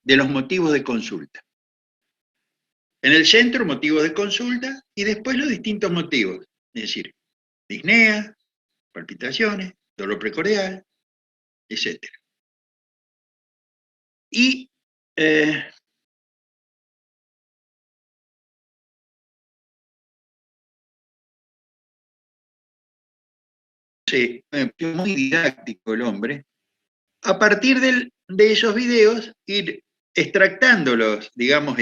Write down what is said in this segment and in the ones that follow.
de los motivos de consulta. En el centro, motivos de consulta, y después los distintos motivos, es decir, disnea, palpitaciones, dolor precordial, etc. Y muy didáctico el hombre, a partir de esos videos ir extractando digamos,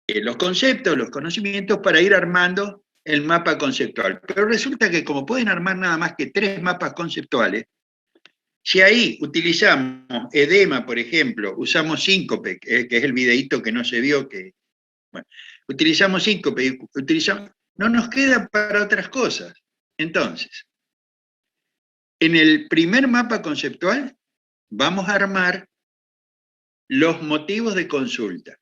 los conceptos, los conocimientos para ir armando el mapa conceptual. Pero resulta que como pueden armar nada más que 3 mapas conceptuales, si ahí utilizamos edema, por ejemplo, usamos síncope, que es el videíto que no se vio, bueno, utilizamos síncope, no nos queda para otras cosas. Entonces, en el primer mapa conceptual vamos a armar los motivos de consulta.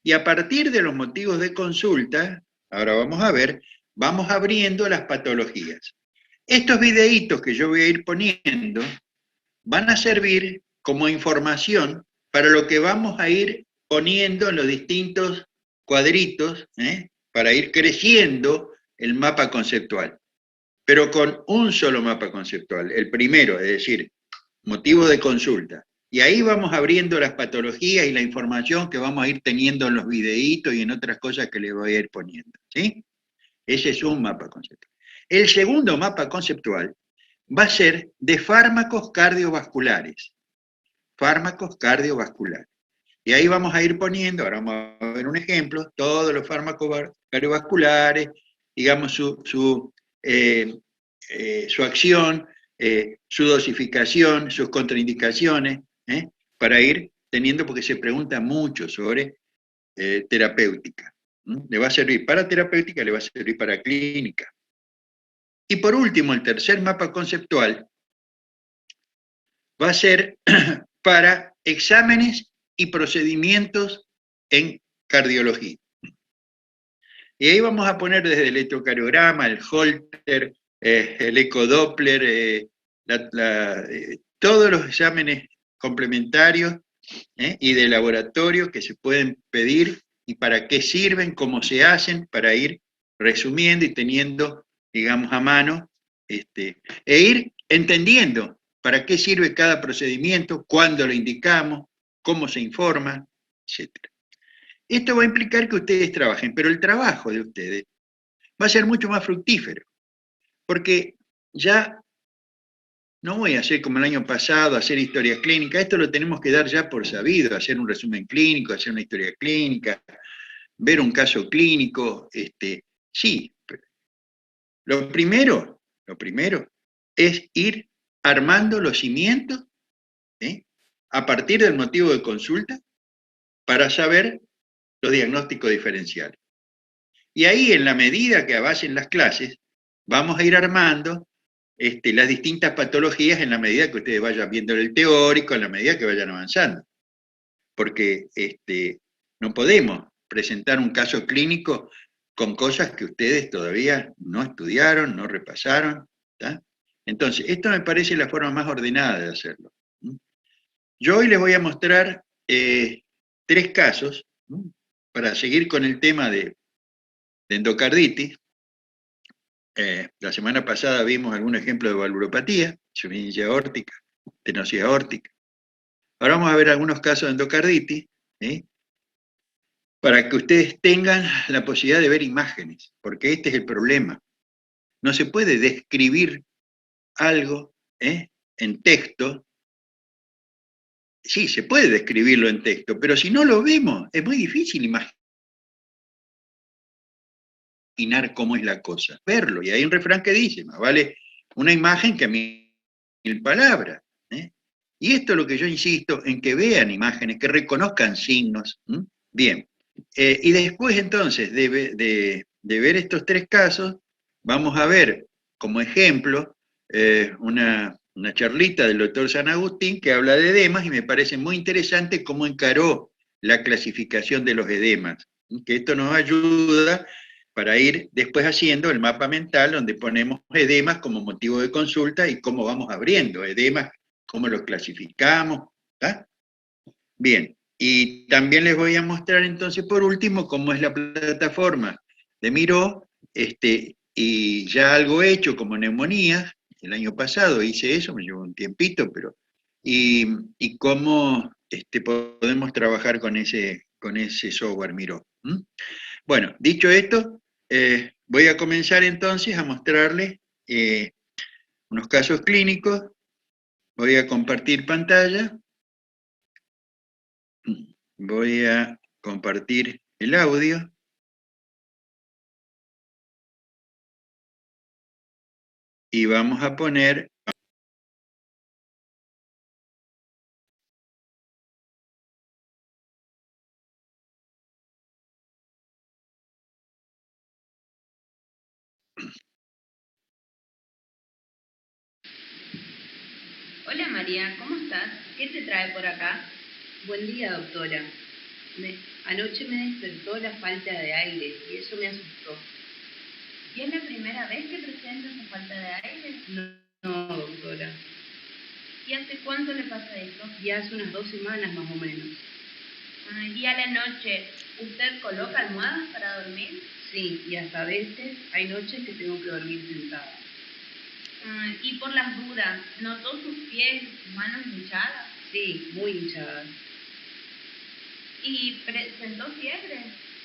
Y a partir de los motivos de consulta, ahora vamos a ver, vamos abriendo las patologías. Estos videitos que yo voy a ir poniendo van a servir como información para lo que vamos a ir poniendo en los distintos cuadritos, para ir creciendo el mapa conceptual. Pero con un solo mapa conceptual, el primero, es decir, motivo de consulta. Y ahí vamos abriendo las patologías y la información que vamos a ir teniendo en los videitos y en otras cosas que les voy a ir poniendo, ¿sí? Ese es un mapa conceptual. El segundo mapa conceptual va a ser de fármacos cardiovasculares. Fármacos cardiovasculares. Y ahí vamos a ir poniendo, ahora vamos a ver un ejemplo, todos los fármacos cardiovasculares, digamos su acción, su dosificación, sus contraindicaciones, para ir teniendo, porque se pregunta mucho sobre terapéutica. Le va a servir para terapéutica, le va a servir para clínica. Y por último, el tercer mapa conceptual va a ser para exámenes y procedimientos en cardiología. Y ahí vamos a poner desde el electrocardiograma, el Holter, el ecodoppler, todos los exámenes complementarios y de laboratorio que se pueden pedir y para qué sirven, cómo se hacen, para ir resumiendo y teniendo, digamos, a mano, e ir entendiendo para qué sirve cada procedimiento, cuándo lo indicamos, cómo se informa, etc. Esto va a implicar que ustedes trabajen, pero el trabajo de ustedes va a ser mucho más fructífero, porque ya no voy a hacer como el año pasado, hacer historia clínica, esto lo tenemos que dar ya por sabido, hacer un resumen clínico, hacer una historia clínica, ver un caso clínico, sí. Lo primero es ir armando los cimientos, a partir del motivo de consulta, para saber los diagnósticos diferenciales. Y ahí, en la medida que avancen las clases, vamos a ir armando las distintas patologías en la medida que ustedes vayan viendo el teórico, en la medida que vayan avanzando. Porque no podemos presentar un caso clínico con cosas que ustedes todavía no estudiaron, no repasaron. ¿tá? Entonces, esto me parece la forma más ordenada de hacerlo. Yo hoy les voy a mostrar 3 casos, para seguir con el tema de endocarditis. La semana pasada vimos algún ejemplo de valvulopatía, insuficiencia aórtica, estenosis aórtica. Ahora vamos a ver algunos casos de endocarditis, para que ustedes tengan la posibilidad de ver imágenes, porque este es el problema. No se puede describir algo en texto. Sí, se puede describirlo en texto, pero si no lo vemos, es muy difícil imaginar cómo es la cosa, verlo. Y hay un refrán que dice, más vale una imagen que 1000 palabras. Y esto es lo que yo insisto, en que vean imágenes, que reconozcan signos. Bien. Y después entonces de ver estos 3 casos, vamos a ver como ejemplo una charlita del doctor San Agustín que habla de edemas y me parece muy interesante cómo encaró la clasificación de los edemas, que esto nos ayuda para ir después haciendo el mapa mental donde ponemos edemas como motivo de consulta y cómo vamos abriendo edemas, cómo los clasificamos. ¿tá? Bien, Y también les voy a mostrar entonces por último cómo es la plataforma de Miro, y ya algo hecho como neumonía, el año pasado hice eso, me llevó un tiempito, pero, y cómo podemos trabajar con ese software Miro. Bueno, dicho esto, voy a comenzar entonces a mostrarles unos casos clínicos. Voy a compartir pantalla. Voy a compartir el audio. Y vamos a poner... Hola María, ¿cómo estás? ¿Qué te trae por acá? Buen día, doctora. Anoche me despertó la falta de aire y eso me asustó. ¿Y es la primera vez que presentas esa falta de aire? No, doctora. ¿Y hace cuánto le pasa esto? Ya hace unas 2 semanas más o menos. ¿Y a la noche usted coloca almohadas para dormir? Sí, y hasta a veces hay noches que tengo que dormir sentada. Y por las dudas, ¿notó sus pies y sus manos hinchadas? Sí, muy hinchadas. ¿Y presentó fiebre?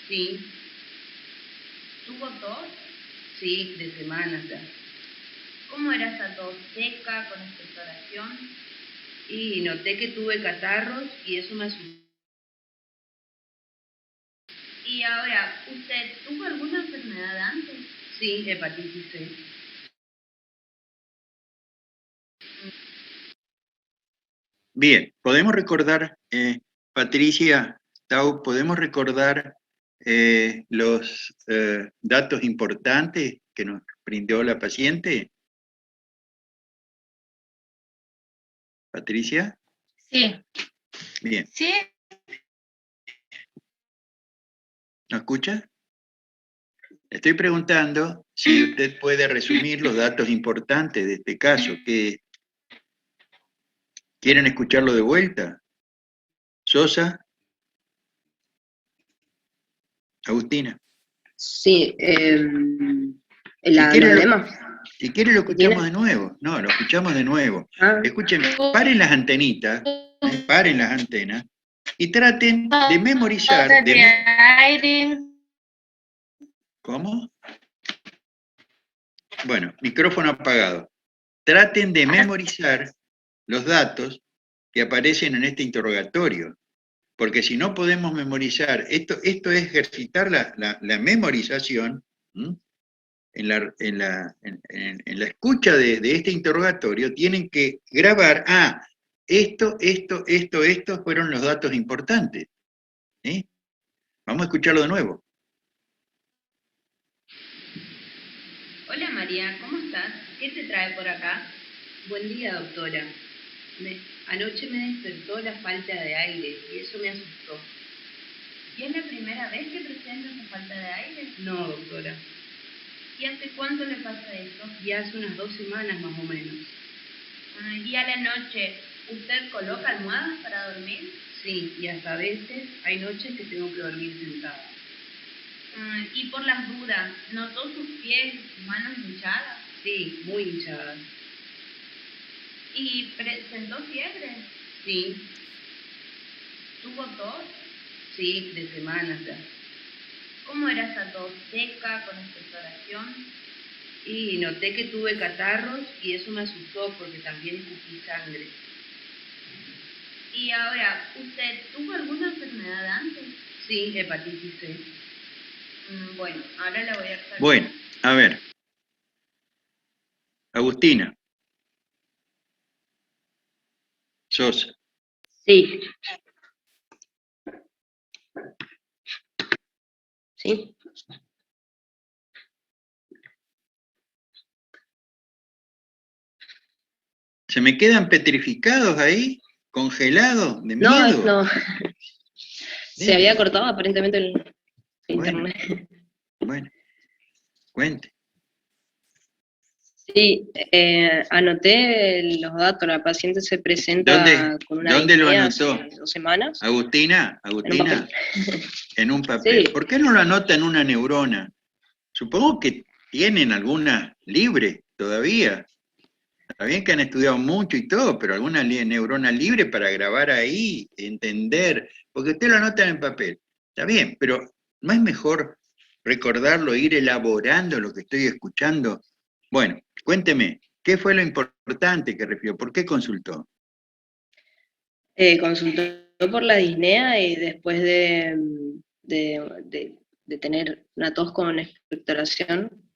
Sí. ¿Tuvo tos? Sí, de semanas ya. ¿Cómo era esa tos? ¿Seca, con expectoración? Y noté que tuve catarros y eso me asustó. Y ahora, ¿usted tuvo alguna enfermedad antes? Sí, hepatitis C. Bien, podemos recordar, Patricia, Tau, podemos recordar los datos importantes que nos brindó la paciente. Patricia. Sí. Bien. Sí. ¿No escucha? Estoy preguntando si usted puede resumir los datos importantes de este caso. ¿Quieren escucharlo de vuelta? ¿Sosa? ¿Agustina? Sí, Si quiere, los demás. Si quiere lo escuchamos de nuevo. No, lo escuchamos de nuevo. Escuchen, paren las antenitas, paren las antenas y traten de memorizar. ¿Cómo? Bueno, micrófono apagado. Traten de memorizar los datos que aparecen en este interrogatorio, porque si no podemos memorizar, esto es ejercitar la memorización. En la escucha de este interrogatorio, tienen que grabar, estos fueron los datos importantes. ¿Sí? Vamos a escucharlo de nuevo. Hola María, ¿cómo estás? ¿Qué te trae por acá? Buen día, doctora. Anoche me despertó la falta de aire y eso me asustó. ¿Y es la primera vez que presenta esa falta de aire? No, doctora. ¿Y hace cuánto le pasa esto? Ya hace unas 2 semanas más o menos. ¿Y a la noche usted coloca almohadas para dormir? Sí, y hasta a veces hay noches que tengo que dormir sentada. ¿Y por las dudas, notó sus pies y sus manos hinchadas? Sí, muy hinchadas. ¿Y presentó fiebre? Sí. ¿Tuvo tos? Sí, de semanas ya. ¿Cómo era esa tos? ¿Seca, con expectoración? Y noté que tuve catarros y eso me asustó porque también escupí sangre. Y ahora, ¿usted tuvo alguna enfermedad antes? Sí, hepatitis C. Bueno, ahora la voy a examinar. Bueno, a ver. Agustina. Sosa. Sí. Sí. ¿Se me quedan petrificados ahí? ¿Congelados? ¿De miedo? No. Se había cortado aparentemente el internet. Bueno, cuente. Sí, anoté los datos. La paciente se presenta con una ¿Dónde lo disnea anotó? hace 2 semanas. Agustina, En un papel. en un papel. Sí. ¿Por qué no lo anota en una neurona? Supongo que tienen alguna libre todavía. Está bien que han estudiado mucho y todo, pero alguna neurona libre para grabar ahí, entender, porque usted lo anota en el papel. Está bien, pero ¿no es mejor recordarlo, ir elaborando lo que estoy escuchando? Bueno, cuénteme, ¿qué fue lo importante que refirió? ¿Por qué consultó? Consultó por la disnea y después de tener una tos con expectoración,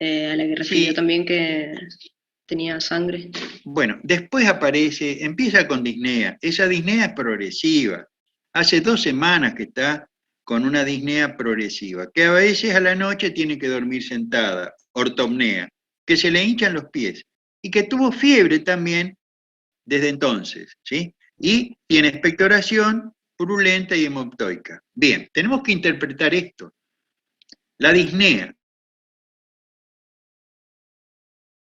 a la que refirió Sí, también que tenía sangre. bueno, después aparece, empieza con disnea. Esa disnea es progresiva. Hace 2 semanas que está con una disnea progresiva, que a veces a la noche tiene que dormir sentada, ortopnea, que se le hinchan los pies y que tuvo fiebre también desde entonces, ¿sí? Y tiene expectoración purulenta y hemoptoica. Bien, tenemos que interpretar esto. La disnea.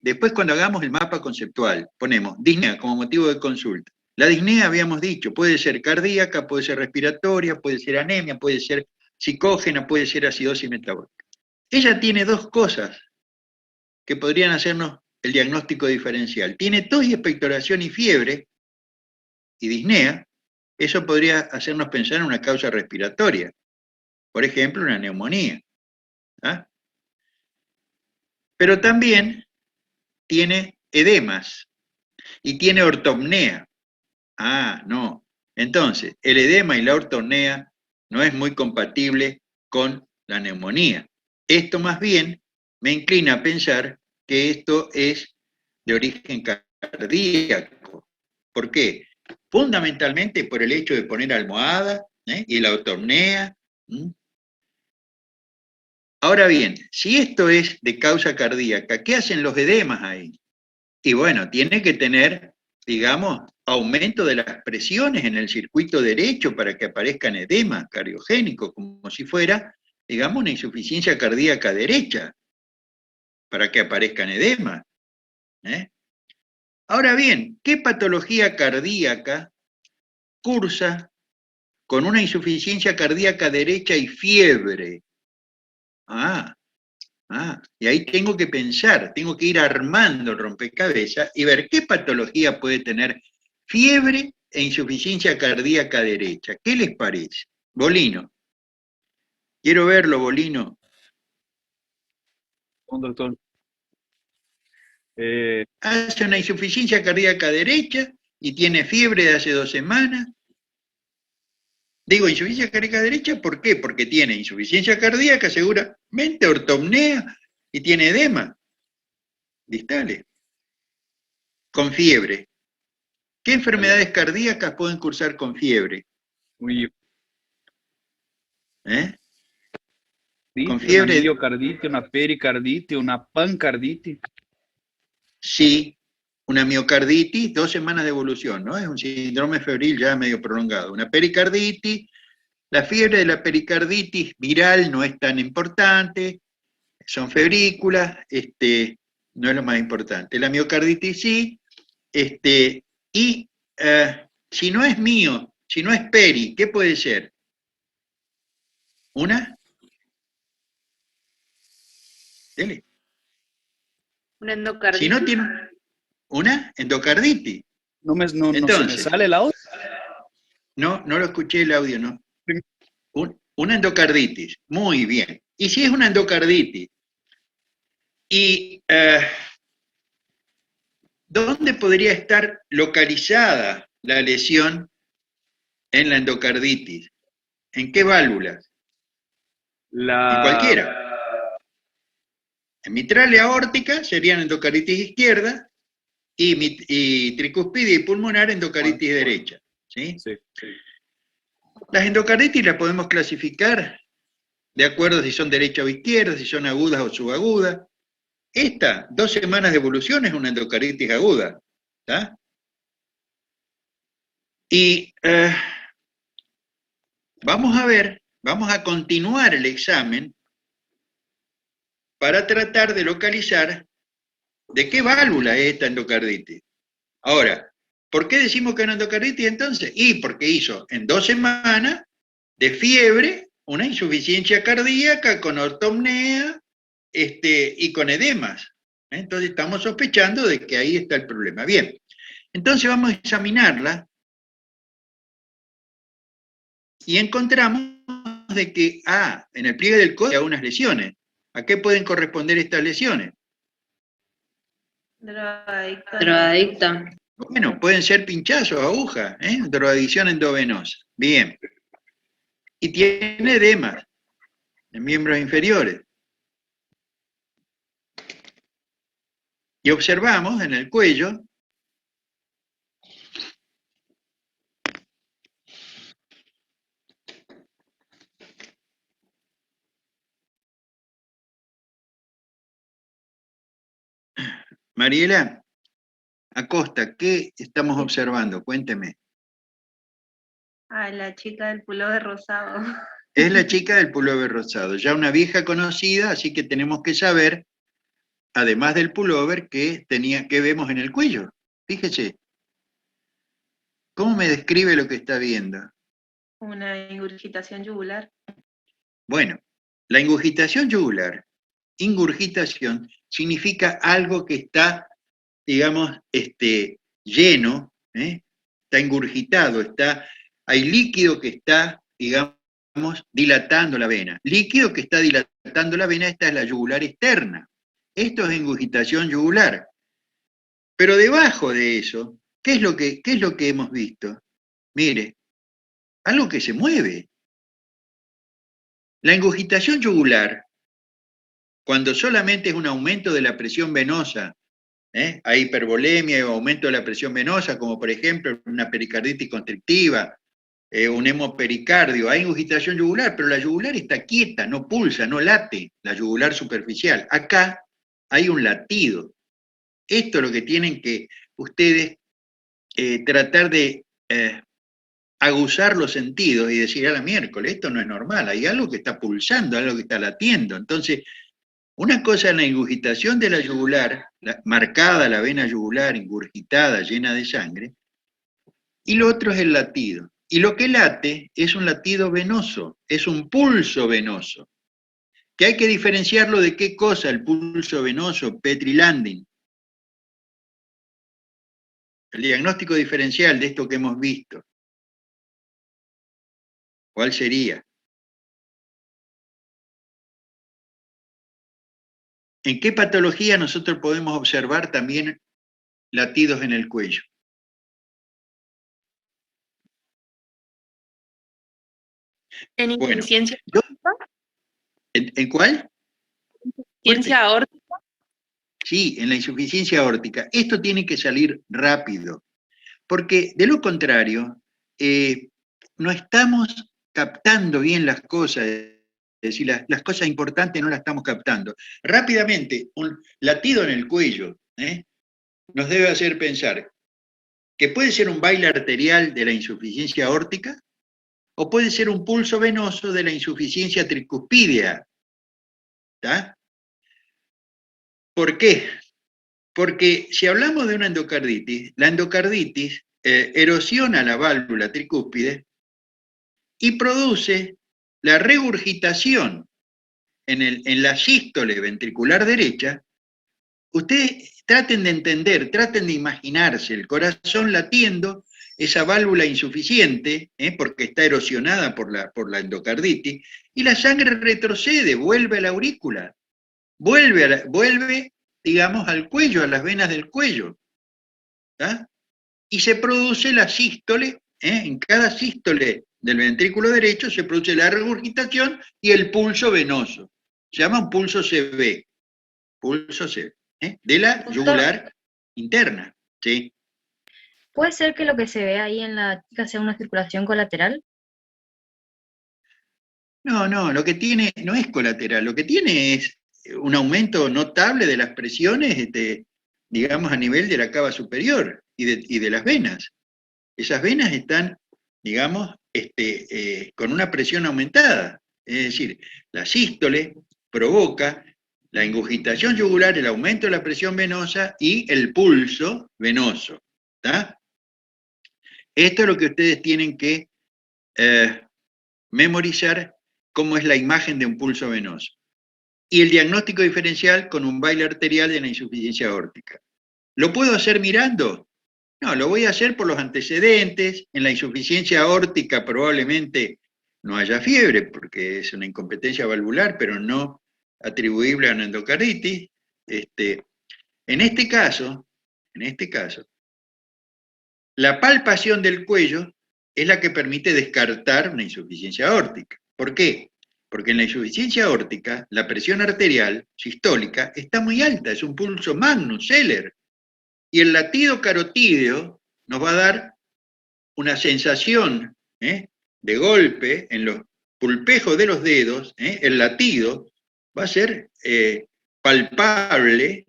Después, cuando hagamos el mapa conceptual, ponemos disnea como motivo de consulta. La disnea, habíamos dicho, puede ser cardíaca, puede ser respiratoria, puede ser anemia, puede ser psicógena, puede ser acidosis metabólica. Ella tiene 2 cosas que podrían hacernos el diagnóstico diferencial. Tiene tos y expectoración y fiebre, y disnea. Eso podría hacernos pensar en una causa respiratoria, por ejemplo, una neumonía. ¿Ah? Pero también tiene edemas y tiene ortopnea. Ah, no. Entonces, el edema y la ortopnea no es muy compatible con la neumonía. Esto más bien me inclina a pensar que esto es de origen cardíaco. ¿Por qué? Fundamentalmente por el hecho de poner almohada, y la ortopnea. Ahora bien, si esto es de causa cardíaca, ¿qué hacen los edemas ahí? Y bueno, tiene que tener, digamos, aumento de las presiones en el circuito derecho para que aparezcan edemas cardiogénicos, como si fuera, digamos, una insuficiencia cardíaca derecha, para que aparezcan edemas. ¿eh? Ahora bien, ¿qué patología cardíaca cursa con una insuficiencia cardíaca derecha y fiebre? Ah, y ahí tengo que pensar, tengo que ir armando el rompecabezas y ver qué patología puede tener fiebre e insuficiencia cardíaca derecha. ¿Qué les parece? Bolino. Quiero verlo, Bolino. Doctor. Hace una insuficiencia cardíaca derecha y tiene fiebre de hace 2 semanas. Digo insuficiencia cardíaca derecha, ¿por qué? Porque tiene insuficiencia cardíaca, seguramente ortopnea y tiene edema distales, con fiebre. ¿Qué enfermedades cardíacas pueden cursar con fiebre? ¿Eh? Con Una fiebre, miocardite, una pericardite, una pancardite. sí, una miocarditis, 2 semanas de evolución, ¿no? Es un síndrome febril ya medio prolongado. Una pericarditis, la fiebre de la pericarditis viral no es tan importante, son febrículas, no es lo más importante. La miocarditis sí, y si no es mío, si no es peri, ¿qué puede ser? ¿Una? Dele. Una Si endocarditis. no tiene una endocarditis. No se me Entonces, sale el audio. no lo escuché el audio, ¿no? Una endocarditis, muy bien. ¿Y si es una endocarditis? ¿Y dónde podría estar localizada la lesión en la endocarditis? ¿En qué válvulas? En La, cualquiera. En mitral y aórtica serían endocarditis izquierda y tricuspidia y pulmonar endocarditis derecha. ¿sí? sí. Las endocarditis las podemos clasificar de acuerdo si son derecha o izquierda, si son agudas o subagudas. Esta, 2 semanas de evolución, es una endocarditis aguda. ¿tá? Y vamos a ver, vamos a continuar el examen para tratar de localizar ¿De qué válvula es esta endocarditis? Ahora, ¿por qué decimos que es una endocarditis entonces? Y porque hizo en 2 semanas de fiebre una insuficiencia cardíaca con ortopnea y con edemas. Entonces estamos sospechando de que ahí está el problema. Bien, entonces vamos a examinarla y encontramos de que, en el pliegue del código hay unas lesiones. ¿A qué pueden corresponder estas lesiones? Drogadicta. Bueno, pueden ser pinchazos, agujas, drogadicción endovenosa. Bien. Y tiene edemas en miembros inferiores. Y observamos en el cuello Mariela Acosta, ¿qué estamos observando? Cuénteme. La chica del pullover rosado. Es la chica del pullover rosado, ya una vieja conocida, así que tenemos que saber, además del pullover, qué vemos en el cuello. Fíjese. ¿Cómo me describe lo que está viendo? Una ingurgitación yugular. Bueno, la ingurgitación yugular, ingurgitación, significa algo que está, digamos, lleno, está ingurgitado, hay líquido que está, digamos, dilatando la vena. Líquido que está dilatando la vena, esta es la yugular externa. Esto es ingurgitación yugular. Pero debajo de eso, ¿qué es lo que hemos visto? Mire, algo que se mueve. La ingurgitación yugular, cuando solamente es un aumento de la presión venosa, hay hipervolemia o aumento de la presión venosa, como por ejemplo una pericarditis constrictiva, un hemopericardio, hay ingurgitación yugular, pero la yugular está quieta, no pulsa, no late, la yugular superficial. Acá hay un latido. Esto es lo que tienen que ustedes tratar de aguzar los sentidos y decir, a la miércoles, esto no es normal, hay algo que está pulsando, algo que está latiendo. Entonces, una cosa es la ingurgitación de la yugular, marcada la vena yugular, ingurgitada, llena de sangre, y lo otro es el latido. Y lo que late es un latido venoso, es un pulso venoso, que hay que diferenciarlo de qué cosa, el pulso venoso, Petri-Landin. El diagnóstico diferencial de esto que hemos visto. ¿Cuál sería? ¿En qué patología nosotros podemos observar también latidos en el cuello? ¿En insuficiencia aórtica? ¿En cuál? ¿Insuficiencia aórtica? Sí, en la insuficiencia aórtica. Esto tiene que salir rápido, porque de lo contrario, no estamos captando bien las cosas, es decir, las cosas importantes no las estamos captando. Rápidamente, un latido en el cuello nos debe hacer pensar que puede ser un baile arterial de la insuficiencia aórtica o puede ser un pulso venoso de la insuficiencia tricuspidea. ¿Está? ¿Por qué? Porque si hablamos de una endocarditis, la endocarditis erosiona la válvula tricúspide y produce la regurgitación en la sístole ventricular derecha. Ustedes traten de entender, traten de imaginarse el corazón latiendo, esa válvula insuficiente, porque está erosionada por la endocarditis, y la sangre retrocede, vuelve a la aurícula, vuelve, digamos, al cuello, a las venas del cuello. ¿Tá? Y se produce la sístole, en cada sístole del ventrículo derecho se produce la regurgitación y el pulso venoso. Se llama un pulso CV, pulso CV, de la yugular interna. ¿Sí? ¿Puede ser que lo que se ve ahí en la chica sea una circulación colateral? No, lo que tiene no es colateral, lo que tiene es un aumento notable de las presiones, digamos, a nivel de la cava superior y de las venas. Esas venas están, digamos, con una presión aumentada. Es decir, la sístole provoca La ingurgitación yugular, el aumento de la presión venosa y el pulso venoso. ¿Está? Esto es lo que ustedes tienen que memorizar, cómo es la imagen de un pulso venoso. Y el diagnóstico diferencial con un baile arterial de la insuficiencia aórtica. ¿Lo puedo hacer mirando? No, lo voy a hacer por los antecedentes. En la insuficiencia aórtica probablemente no haya fiebre, porque es una incompetencia valvular, pero no atribuible a una endocarditis. En este caso, la palpación del cuello es la que permite descartar una insuficiencia aórtica. ¿Por qué? Porque en la insuficiencia aórtica, la presión arterial sistólica está muy alta, es un pulso Magnus, Zeller. Y el latido carotídeo nos va a dar una sensación de golpe en los pulpejos de los dedos, el latido va a ser palpable,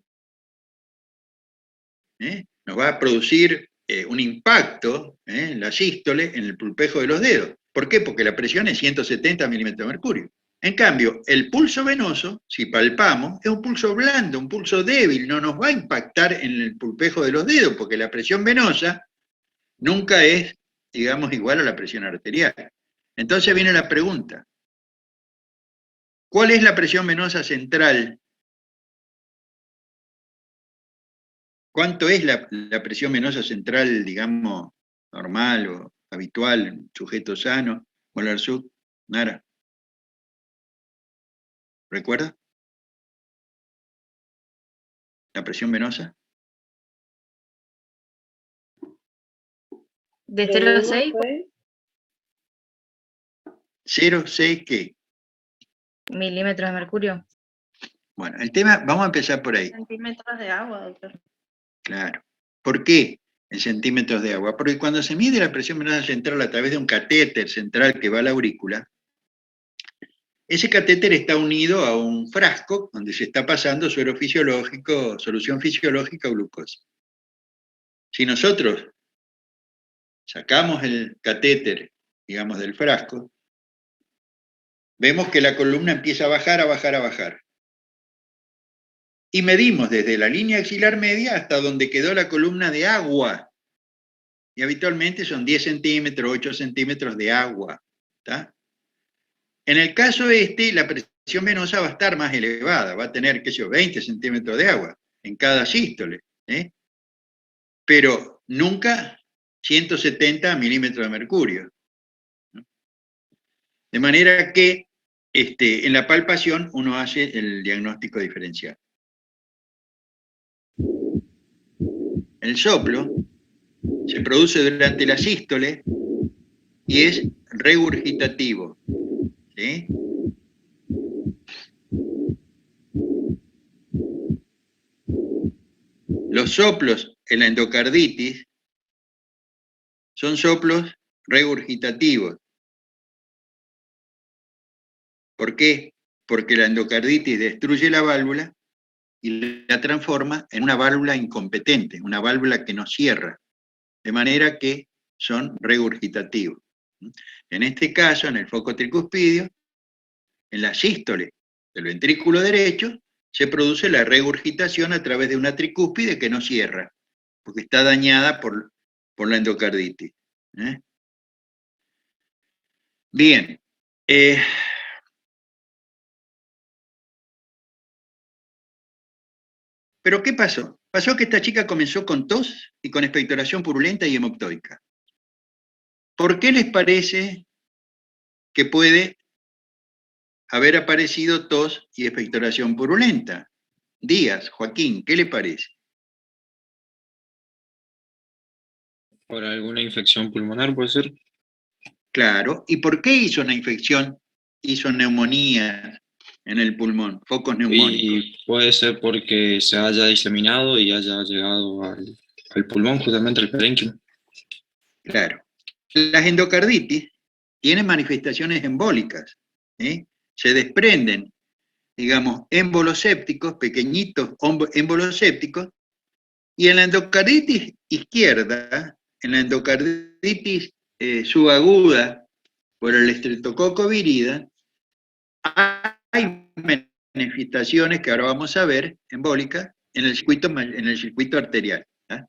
nos va a producir un impacto en la sístole en el pulpejo de los dedos. ¿Por qué? Porque la presión es 170 milímetros de mercurio. En cambio, el pulso venoso, si palpamos, es un pulso blando, un pulso débil, no nos va a impactar en el pulpejo de los dedos, porque la presión venosa nunca es, digamos, igual a la presión arterial. Entonces viene la pregunta, ¿cuál es la presión venosa central? ¿Cuánto es la presión venosa central, digamos, normal o habitual, sujeto sano, molar sub, Nara? ¿Recuerda? ¿La presión venosa? ¿De 0 a 6? 0,6 ¿qué? Milímetros de mercurio. Bueno, el tema, vamos a empezar por ahí. Centímetros de agua, doctor. Claro. ¿Por qué en centímetros de agua? Porque cuando se mide la presión venosa central a través de un catéter central que va a la aurícula, ese catéter está unido a un frasco donde se está pasando suero fisiológico, solución fisiológica o glucosa. Si nosotros sacamos el catéter, digamos, del frasco, vemos que la columna empieza a bajar, a bajar, a bajar. Y medimos desde la línea axilar media hasta donde quedó la columna de agua. Y habitualmente son 10 centímetros, 8 centímetros de agua. ¿Está? En el caso la presión venosa va a estar más elevada, va a tener, qué sé yo, 20 centímetros de agua en cada sístole. Pero nunca 170 milímetros de mercurio. De manera que en la palpación uno hace el diagnóstico diferencial. El soplo se produce durante la sístole y es regurgitativo. ¿Sí? Los soplos en la endocarditis son soplos regurgitativos. ¿Por qué? Porque la endocarditis destruye la válvula y la transforma en una válvula incompetente, una válvula que no cierra, de manera que son regurgitativos. En este caso, en el foco tricuspidio, en la sístole del ventrículo derecho, se produce la regurgitación a través de una tricúspide que no cierra, porque está dañada por la endocarditis. Bien. ¿Pero qué pasó? Pasó que esta chica comenzó con tos y con expectoración purulenta y hemoptoica. ¿Por qué les parece que puede haber aparecido tos y expectoración purulenta? Díaz, Joaquín, ¿qué le parece? ¿Por alguna infección pulmonar puede ser? Claro. ¿Y por qué hizo una infección? Hizo neumonía en el pulmón, focos neumónicos. Y puede ser porque se haya diseminado y haya llegado al pulmón, justamente al parénquima. Claro. Las endocarditis tienen manifestaciones embólicas. Se desprenden, digamos, émbolosépticos, pequeñitos émbolosépticos, y en la endocarditis izquierda, en la endocarditis subaguda por el estreptococo virida, hay manifestaciones que ahora vamos a ver, embólicas, en el circuito arterial. ¿Ah?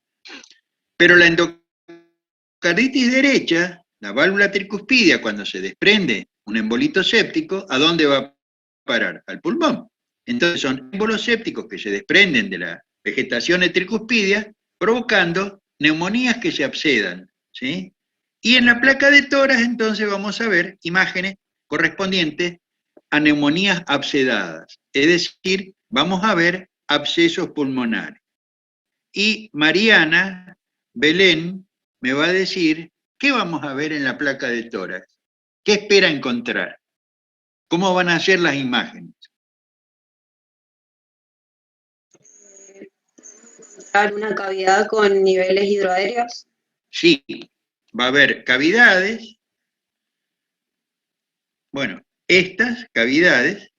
Pero la endocarditis derecha, la válvula tricuspidia, cuando se desprende un embolito séptico, ¿a dónde va a parar? Al pulmón. Entonces son émbolos sépticos que se desprenden de la vegetación de tricuspidia, provocando neumonías que se abscedan, ¿sí? Y en la placa de tórax, entonces, vamos a ver imágenes correspondientes a neumonías abscedadas. Es decir, vamos a ver abscesos pulmonares. Y Mariana Belén me va a decir qué vamos a ver en la placa de tórax. ¿Qué espera encontrar? ¿Cómo van a ser las imágenes? ¿Una cavidad con niveles hidroaéreos? Sí, va a haber cavidades. Bueno, estas cavidades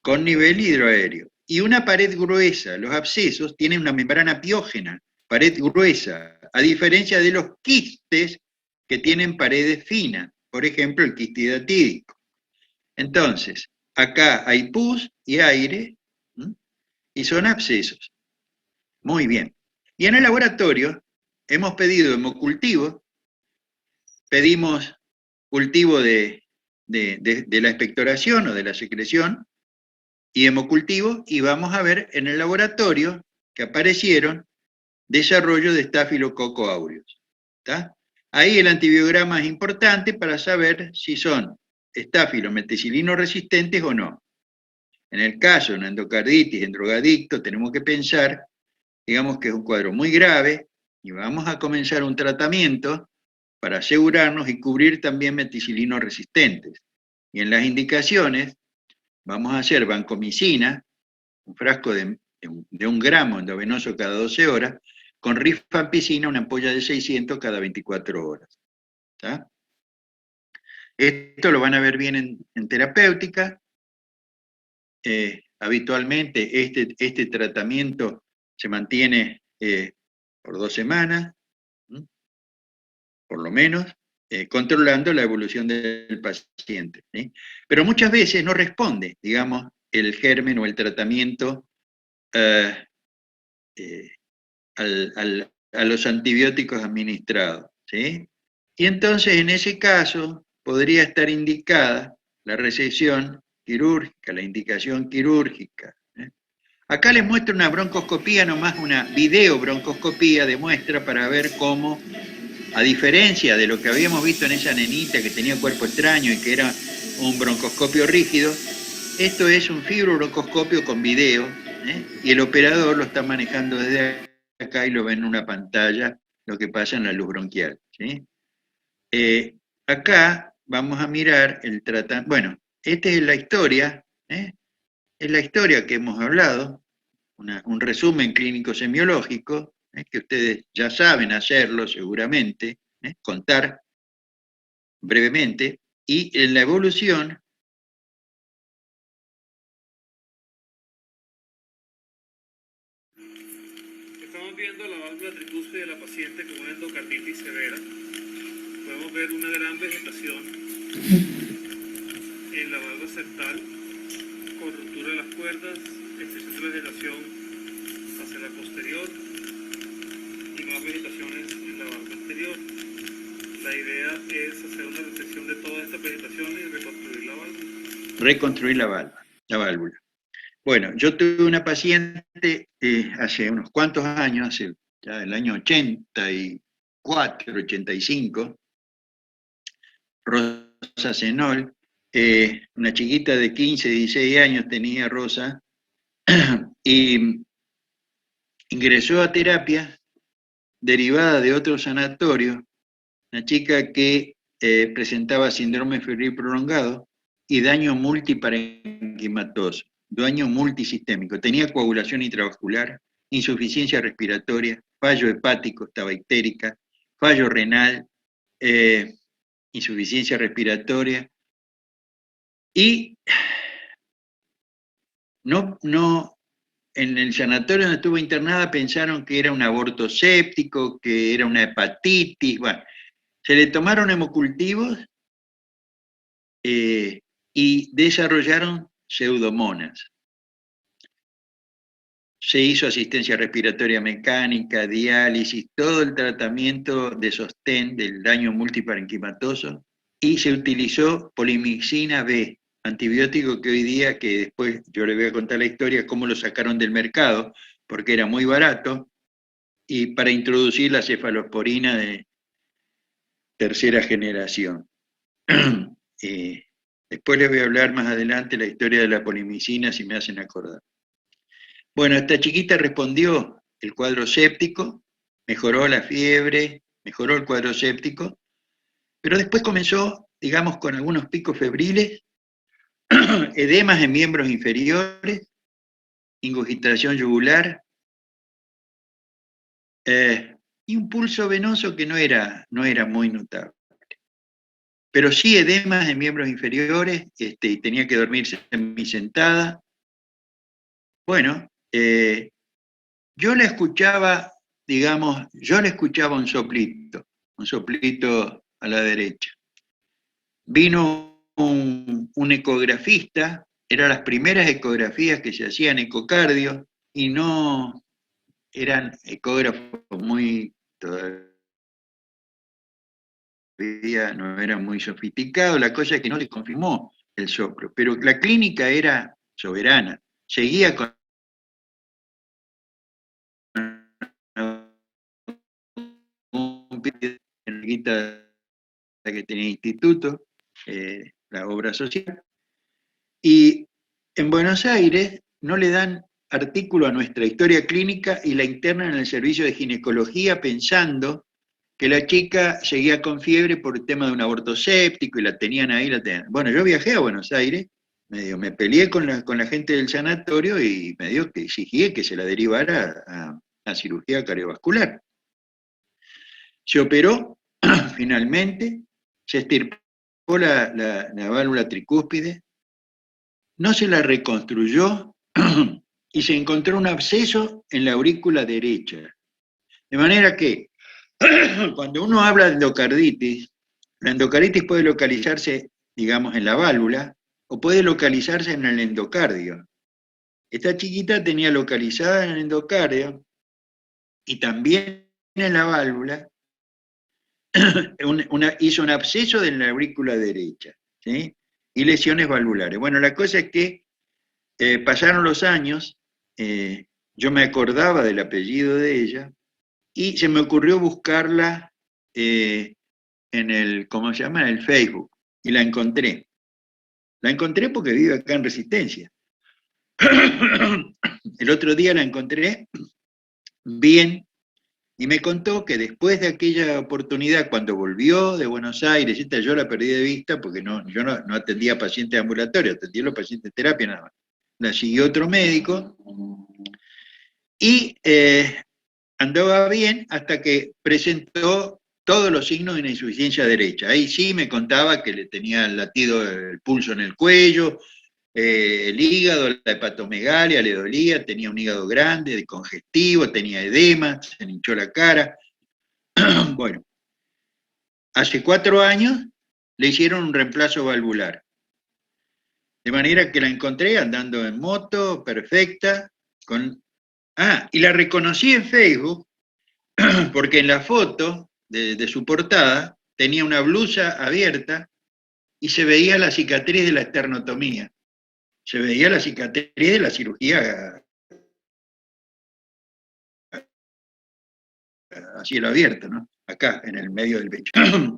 con nivel hidroaéreo. Y una pared gruesa. Los abscesos tienen una membrana piógena, pared gruesa, a diferencia de los quistes que tienen paredes finas. Por ejemplo, el quiste hidatídico. Entonces, acá hay pus y aire, y son abscesos. Muy bien. Y en el laboratorio hemos pedido hemocultivo, pedimos cultivo de la expectoración o de la secreción, y hemocultivo, y vamos a ver en el laboratorio que aparecieron desarrollo de Staphylococcus aureus. ¿Está? Ahí el antibiograma es importante para saber si son estafilometicilino resistentes o no. En el caso de una endocarditis en drogadicto, tenemos que pensar, digamos que es un cuadro muy grave, y vamos a comenzar un tratamiento para asegurarnos y cubrir también meticilinos resistentes. Y en las indicaciones, vamos a hacer vancomicina, un frasco de 1 gramo endovenoso cada 12 horas, con rifampicina, una ampolla de 600 cada 24 horas. ¿Está? Esto lo van a ver bien en terapéutica. Habitualmente este tratamiento se mantiene por 2 semanas, por lo menos, controlando la evolución del paciente. ¿Sí? Pero muchas veces no responde, digamos, el germen o el tratamiento a los antibióticos administrados. ¿Sí? Y entonces, en ese caso, podría estar indicada la resección quirúrgica, la indicación quirúrgica. Acá les muestro una broncoscopía, nomás una videobroncoscopía de muestra para ver cómo, a diferencia de lo que habíamos visto en esa nenita que tenía cuerpo extraño y que era un broncoscopio rígido, esto es un fibrobroncoscopio con video, y el operador lo está manejando desde acá y lo ve en una pantalla, lo que pasa en la luz bronquial. ¿Sí? Acá vamos a mirar el tratamiento. Bueno, esta es la historia, es la historia que hemos hablado, un resumen clínico semiológico, que ustedes ya saben hacerlo seguramente, contar brevemente, y en la evolución estamos viendo la válvula tricúspide de la paciente con una endocarditis severa. Podemos ver una gran vegetación en la válvula septal, con ruptura de las cuerdas, extensión de vegetación hacia la posterior y más vegetaciones en la válvula anterior. La idea es hacer una resección de toda esta vegetación y reconstruir la válvula. Reconstruir la válvula. Bueno, yo tuve una paciente hace unos cuantos años, hace ya el año 84, 85, Rosa Zenol, una chiquita de 15, 16 años tenía Rosa, y ingresó a terapia derivada de otro sanatorio, una chica que presentaba síndrome febril prolongado y daño multiparenquimatoso, daño multisistémico, tenía coagulación intravascular, insuficiencia respiratoria, fallo hepático, estaba ictérica, fallo renal, insuficiencia respiratoria, y en el sanatorio donde estuvo internada pensaron que era un aborto séptico, que era una hepatitis, bueno, se le tomaron hemocultivos y desarrollaron Pseudomonas. Se hizo asistencia respiratoria mecánica, diálisis, todo el tratamiento de sostén del daño multiparenquimatoso, y se utilizó polimixina B, antibiótico que hoy día, que después yo le voy a contar la historia, cómo lo sacaron del mercado, porque era muy barato, y para introducir la cefalosporina de tercera generación. Después les voy a hablar más adelante la historia de la polimicina, si me hacen acordar. Bueno, esta chiquita respondió el cuadro séptico, mejoró la fiebre, mejoró el cuadro séptico, pero después comenzó, digamos, con algunos picos febriles, edemas en miembros inferiores, ingurgitación yugular, y un pulso venoso que no era muy notable. Pero sí edemas en miembros inferiores, y tenía que dormir semisentada. Bueno, yo le escuchaba, digamos, un soplito a la derecha. Vino un ecografista, eran las primeras ecografías que se hacían ecocardio, y no eran ecógrafos muy, todavía no eran muy sofisticados, la cosa es que no les confirmó el soplo, pero la clínica era soberana, seguía con un que tenía instituto, la obra social, y en Buenos Aires no le dan artículo a nuestra historia clínica y la internan en el servicio de ginecología pensando que la chica seguía con fiebre por el tema de un aborto séptico y la tenían ahí. Bueno, yo viajé a Buenos Aires, me peleé con la gente del sanatorio y me dio que exigí que se la derivara a cirugía cardiovascular. Se operó, finalmente, se extirpó la válvula tricúspide, no se la reconstruyó y se encontró un absceso en la aurícula derecha. De manera que, cuando uno habla de endocarditis, la endocarditis puede localizarse, digamos, en la válvula, o puede localizarse en el endocardio. Esta chiquita tenía localizada en el endocardio, y también en la válvula, hizo un absceso de la aurícula derecha, ¿sí? Y lesiones valvulares. Bueno, la cosa es que pasaron los años, yo me acordaba del apellido de ella, y se me ocurrió buscarla en el, ¿cómo se llama?, en el Facebook, y la encontré. La encontré porque vive acá en Resistencia. El otro día la encontré bien, y me contó que después de aquella oportunidad, cuando volvió de Buenos Aires, yo la perdí de vista porque yo no atendía pacientes ambulatorios, atendía a los pacientes de terapia nada más. La siguió otro médico, y andaba bien hasta que presentó todos los signos de una insuficiencia derecha. Ahí sí me contaba que le tenía el latido, el pulso en el cuello, el hígado, la hepatomegalia le dolía, tenía un hígado grande, congestivo, tenía edema, se le hinchó la cara. Bueno, hace 4 años le hicieron un reemplazo valvular. De manera que la encontré andando en moto, perfecta, y la reconocí en Facebook, porque en la foto de su portada tenía una blusa abierta y se veía la cicatriz de la esternotomía. Se veía la cicatriz de la cirugía a cielo abierto, ¿no? Acá, en el medio del pecho.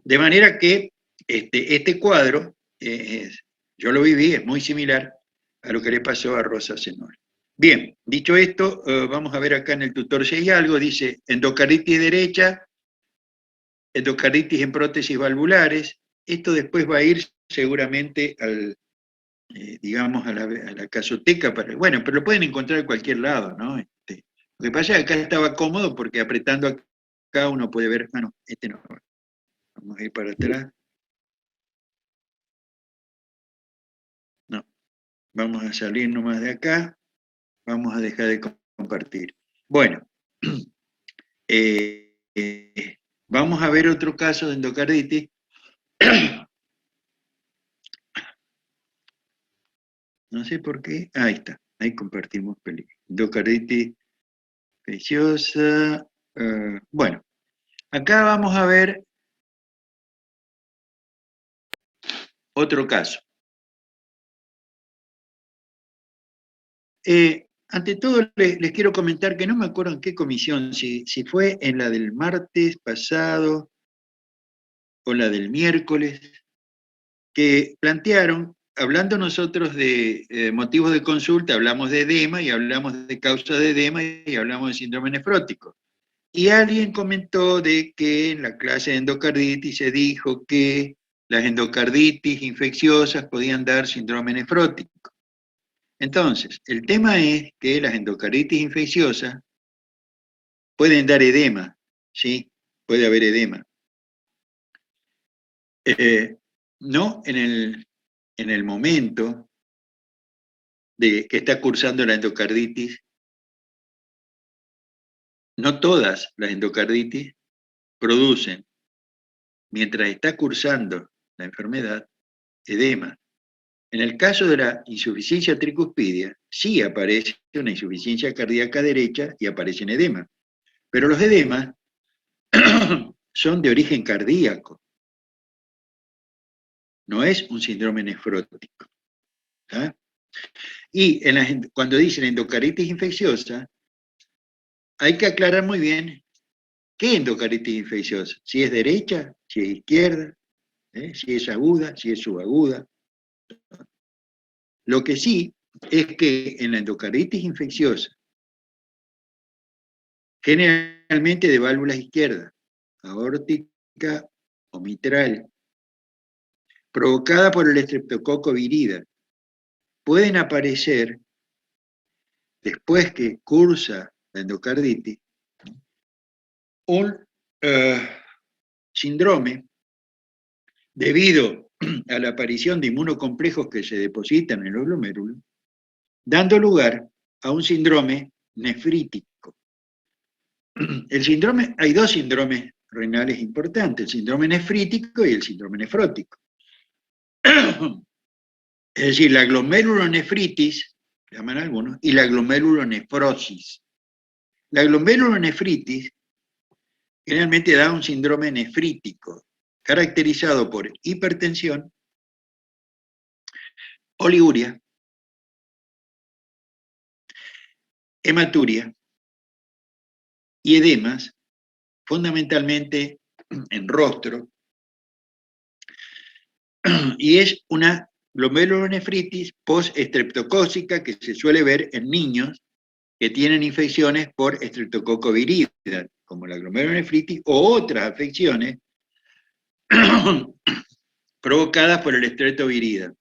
De manera que este cuadro, yo lo viví, es muy similar a lo que le pasó a Rosa Zenol. Bien, dicho esto, vamos a ver acá en el tutor si hay algo. Dice endocarditis derecha, endocarditis en prótesis valvulares. Esto después va a ir seguramente digamos, a la casoteca, bueno, pero lo pueden encontrar en cualquier lado, ¿no? Lo que pasa es que acá estaba cómodo porque apretando acá uno puede ver, no, no. Vamos a ir para atrás. No, vamos a salir nomás de acá, vamos a dejar de compartir. Bueno, vamos a ver otro caso de endocarditis. No sé por qué. Ahí está. Ahí compartimos película. Endocarditis infecciosa. Bueno, acá vamos a ver otro caso. Ante todo, les quiero comentar que no me acuerdo en qué comisión, si fue en la del martes pasado o la del miércoles, que plantearon, hablando nosotros de motivos de consulta, hablamos de edema y hablamos de causa de edema y hablamos de síndrome nefrótico. Y alguien comentó de que en la clase de endocarditis se dijo que las endocarditis infecciosas podían dar síndrome nefrótico. Entonces, el tema es que las endocarditis infecciosas pueden dar edema, ¿sí? Puede haber edema. No en el momento de que está cursando la endocarditis, no todas las endocarditis producen, mientras está cursando la enfermedad, edema. En el caso de la insuficiencia tricuspidia, sí aparece una insuficiencia cardíaca derecha y aparecen edema. Pero los edemas son de origen cardíaco. No es un síndrome nefrótico. ¿Ah? Y cuando dicen endocarditis infecciosa, hay que aclarar muy bien qué endocarditis infecciosa. Si es derecha, si es izquierda, si es aguda, si es subaguda. Lo que sí es que en la endocarditis infecciosa, generalmente de válvulas izquierdas, aórtica o mitral, provocada por el estreptococo virida, pueden aparecer, después que cursa la endocarditis, un síndrome debido a la aparición de inmunocomplejos que se depositan en los glomérulos, dando lugar a un síndrome nefrítico. Hay dos síndromes renales importantes, el síndrome nefrítico y el síndrome nefrótico. Es decir, la glomerulonefritis, llaman algunos, y la glomerulonefrosis. La glomerulonefritis generalmente da un síndrome nefrítico, caracterizado por hipertensión, oliguria, hematuria y edemas, fundamentalmente en rostro, y es una glomerulonefritis post-estreptocócica que se suele ver en niños que tienen infecciones por estreptococo virida, como la glomerulonefritis o otras afecciones provocadas por el estreptovirida.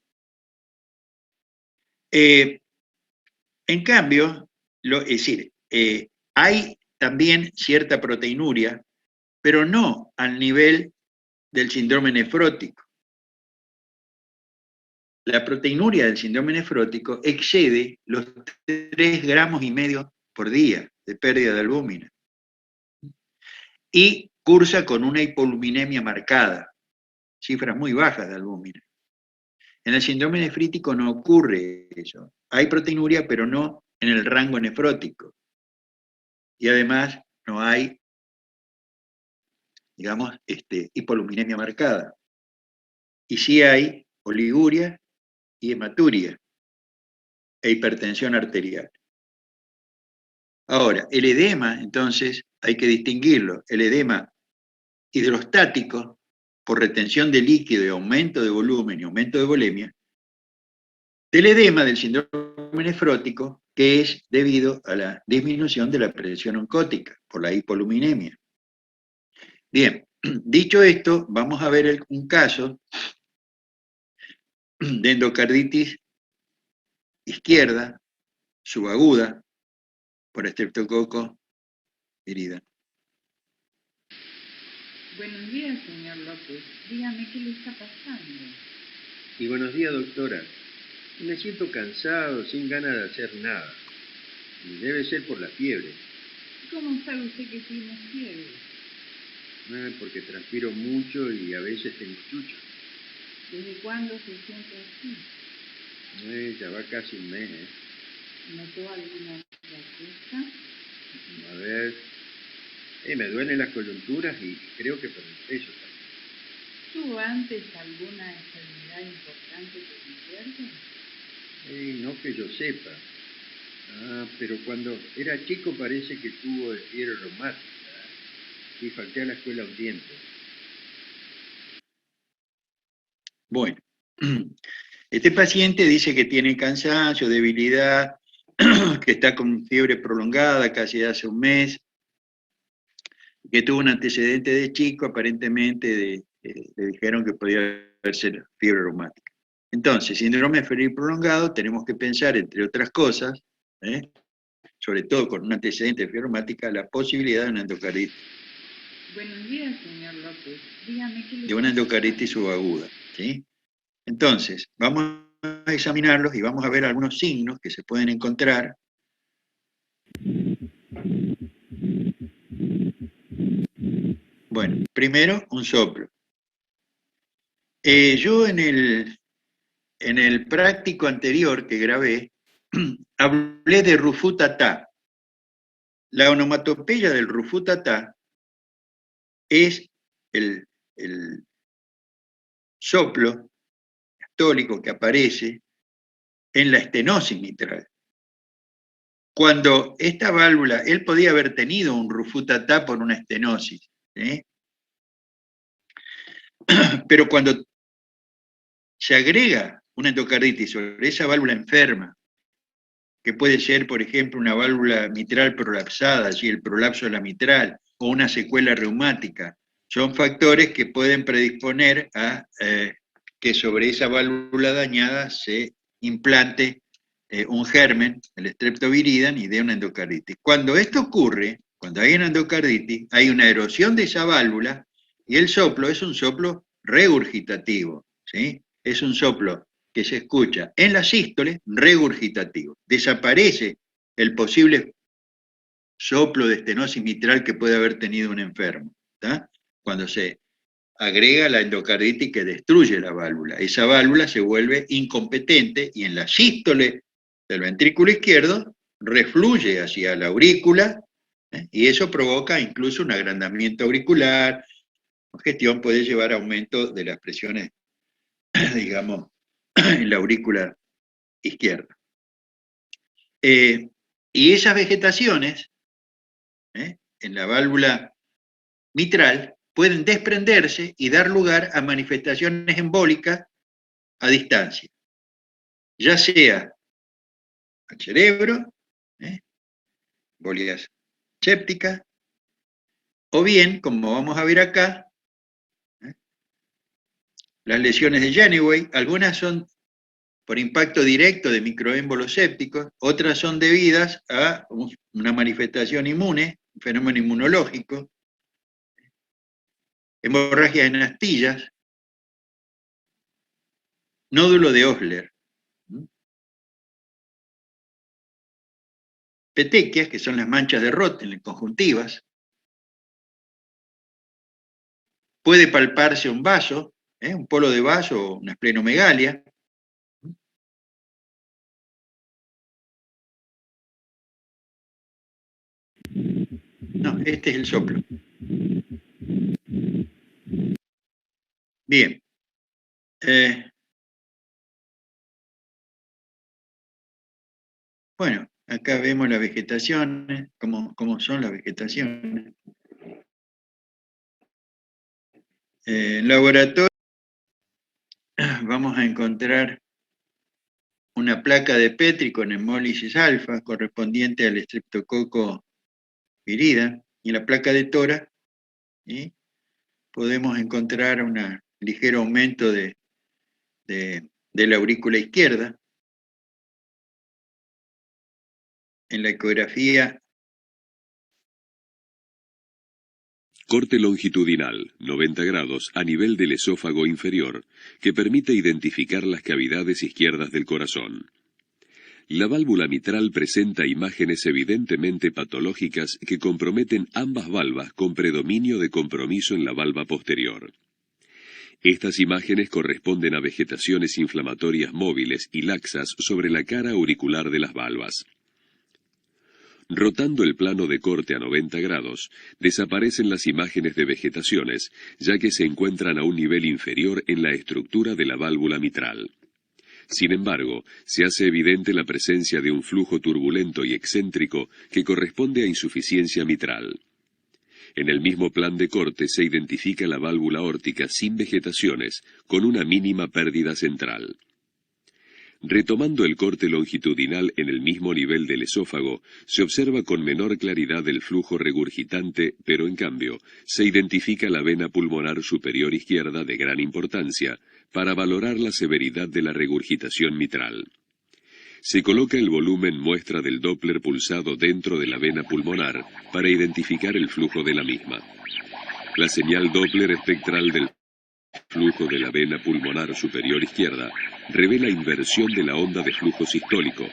En cambio, hay también cierta proteinuria, pero no al nivel del síndrome nefrótico. La proteinuria del síndrome nefrótico excede los 3,5 gramos por día de pérdida de albúmina y cursa con una hipoluminemia marcada, cifras muy bajas de albúmina. En el síndrome nefrítico no ocurre eso. Hay proteinuria, pero no en el rango nefrótico. Y además no hay, digamos, hipoluminemia marcada. Y sí hay oliguria y hematuria e hipertensión arterial. Ahora, el edema, entonces, hay que distinguirlo. El edema hidrostático, por retención de líquido y aumento de volumen y aumento de volemia, del edema del síndrome nefrótico, que es debido a la disminución de la presión oncótica por la hipoluminemia. Bien, dicho esto, vamos a ver un caso de endocarditis izquierda, subaguda, por estreptococo virida. Buenos días, señor López. Dígame qué le está pasando. Y buenos días, doctora. Me siento cansado, sin ganas de hacer nada. Y debe ser por la fiebre. ¿Cómo sabe usted que tiene fiebre? Porque transpiro mucho y a veces tengo chucho. ¿Desde cuándo se siente así? Ya va casi un mes, ¿eh? ¿Notó alguna otra cosa? A ver... me duelen las coyunturas y creo que por el peso también. ¿Tuvo antes alguna enfermedad importante que recuerde? No que yo sepa. Pero cuando era chico parece que tuvo fiebre reumática y falté a la escuela un tiempo. Bueno, este paciente dice que tiene cansancio, debilidad, que está con fiebre prolongada casi hace un mes, que tuvo un antecedente de chico, aparentemente le dijeron que podía ser fiebre reumática. Entonces, síndrome febril prolongado, tenemos que pensar, entre otras cosas, sobre todo con un antecedente de fiebre reumática, la posibilidad de una endocarditis. Buenos días, señor López. Dígame qué le De una endocarditis subaguda, ¿sí? Entonces, vamos a examinarlos y vamos a ver algunos signos que se pueden encontrar. Bueno, primero, un soplo. Yo en el práctico anterior que grabé, hablé de rufutatá. La onomatopeya del rufutatá es el soplo diastólico que aparece en la estenosis mitral. Cuando esta válvula, él podía haber tenido un rufutatá por una estenosis, ¿sí? Pero cuando se agrega una endocarditis sobre esa válvula enferma, que puede ser, por ejemplo, una válvula mitral prolapsada, ¿sí? El prolapso de la mitral, o una secuela reumática, son factores que pueden predisponer a que sobre esa válvula dañada se implante un germen, el streptoviridam, y dé una endocarditis. Cuando esto ocurre, cuando hay una endocarditis, hay una erosión de esa válvula, y el soplo es un soplo regurgitativo, ¿sí? Es un soplo que se escucha en la sístole regurgitativo. Desaparece el posible soplo de estenosis mitral que puede haber tenido un enfermo, ¿tá? Cuando se agrega la endocarditis que destruye la válvula. Esa válvula se vuelve incompetente y en la sístole del ventrículo izquierdo refluye hacia la aurícula, y eso provoca incluso un agrandamiento auricular. Congestión puede llevar a aumento de las presiones, digamos, en la aurícula izquierda. Y esas vegetaciones en la válvula mitral pueden desprenderse y dar lugar a manifestaciones embólicas a distancia, ya sea al cerebro, embolias sépticas, o bien, como vamos a ver acá, las lesiones de Janeway. Algunas son por impacto directo de microémbolos sépticos, otras son debidas a una manifestación inmune, un fenómeno inmunológico, hemorragias en astillas, nódulo de Osler, petequias, que son las manchas de Roth en conjuntivas. Puede palparse un vaso, un polo de vaso o una esplenomegalia. No, este es el soplo. Bien. Bueno, acá vemos las vegetaciones, cómo son las vegetaciones. En laboratorio vamos a encontrar una placa de Petri con hemólisis alfa correspondiente al Streptococcus viridum, y en la placa de tora podemos encontrar un ligero aumento de la aurícula izquierda. En la ecografía. Corte longitudinal, 90 grados, a nivel del esófago inferior, que permite identificar las cavidades izquierdas del corazón. La válvula mitral presenta imágenes evidentemente patológicas que comprometen ambas valvas con predominio de compromiso en la valva posterior. Estas imágenes corresponden a vegetaciones inflamatorias móviles y laxas sobre la cara auricular de las valvas. Rotando el plano de corte a 90 grados, desaparecen las imágenes de vegetaciones, ya que se encuentran a un nivel inferior en la estructura de la válvula mitral. Sin embargo, se hace evidente la presencia de un flujo turbulento y excéntrico que corresponde a insuficiencia mitral. En el mismo plan de corte se identifica la válvula aórtica sin vegetaciones, con una mínima pérdida central. Retomando el corte longitudinal en el mismo nivel del esófago, se observa con menor claridad el flujo regurgitante, pero en cambio, se identifica la vena pulmonar superior izquierda de gran importancia para valorar la severidad de la regurgitación mitral. Se coloca el volumen muestra del Doppler pulsado dentro de la vena pulmonar para identificar el flujo de la misma. La señal Doppler espectral del flujo de la vena pulmonar superior izquierda revela inversión de la onda de flujo sistólico,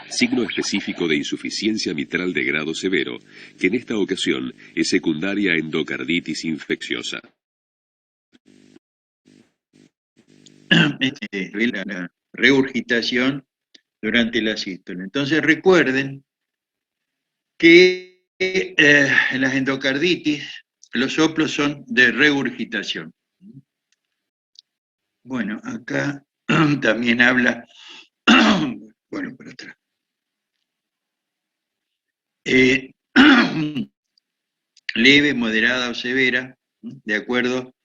signo específico de insuficiencia mitral de grado severo, que en esta ocasión es secundaria a endocarditis infecciosa. La regurgitación durante la sístole. Entonces recuerden que en las endocarditis los soplos son de regurgitación. Bueno, acá también habla, bueno, para atrás. Leve, moderada o severa, de acuerdo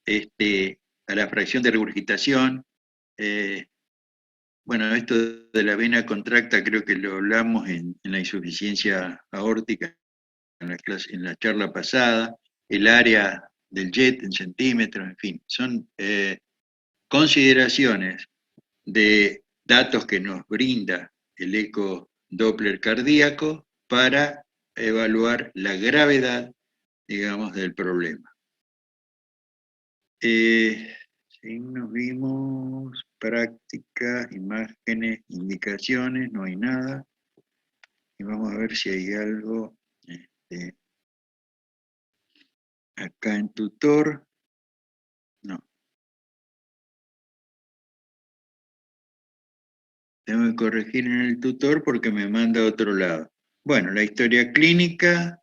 a la fracción de regurgitación. Bueno, esto de la vena contracta creo que lo hablamos en la insuficiencia aórtica en la charla pasada, el área del jet en centímetros, en fin, son consideraciones de datos que nos brinda el eco Doppler cardíaco para evaluar la gravedad, digamos, del problema. Nos vimos prácticas, imágenes, indicaciones, no hay nada. Y vamos a ver si hay algo acá en tutor. No. Tengo que corregir en el tutor porque me manda a otro lado. Bueno, la historia clínica.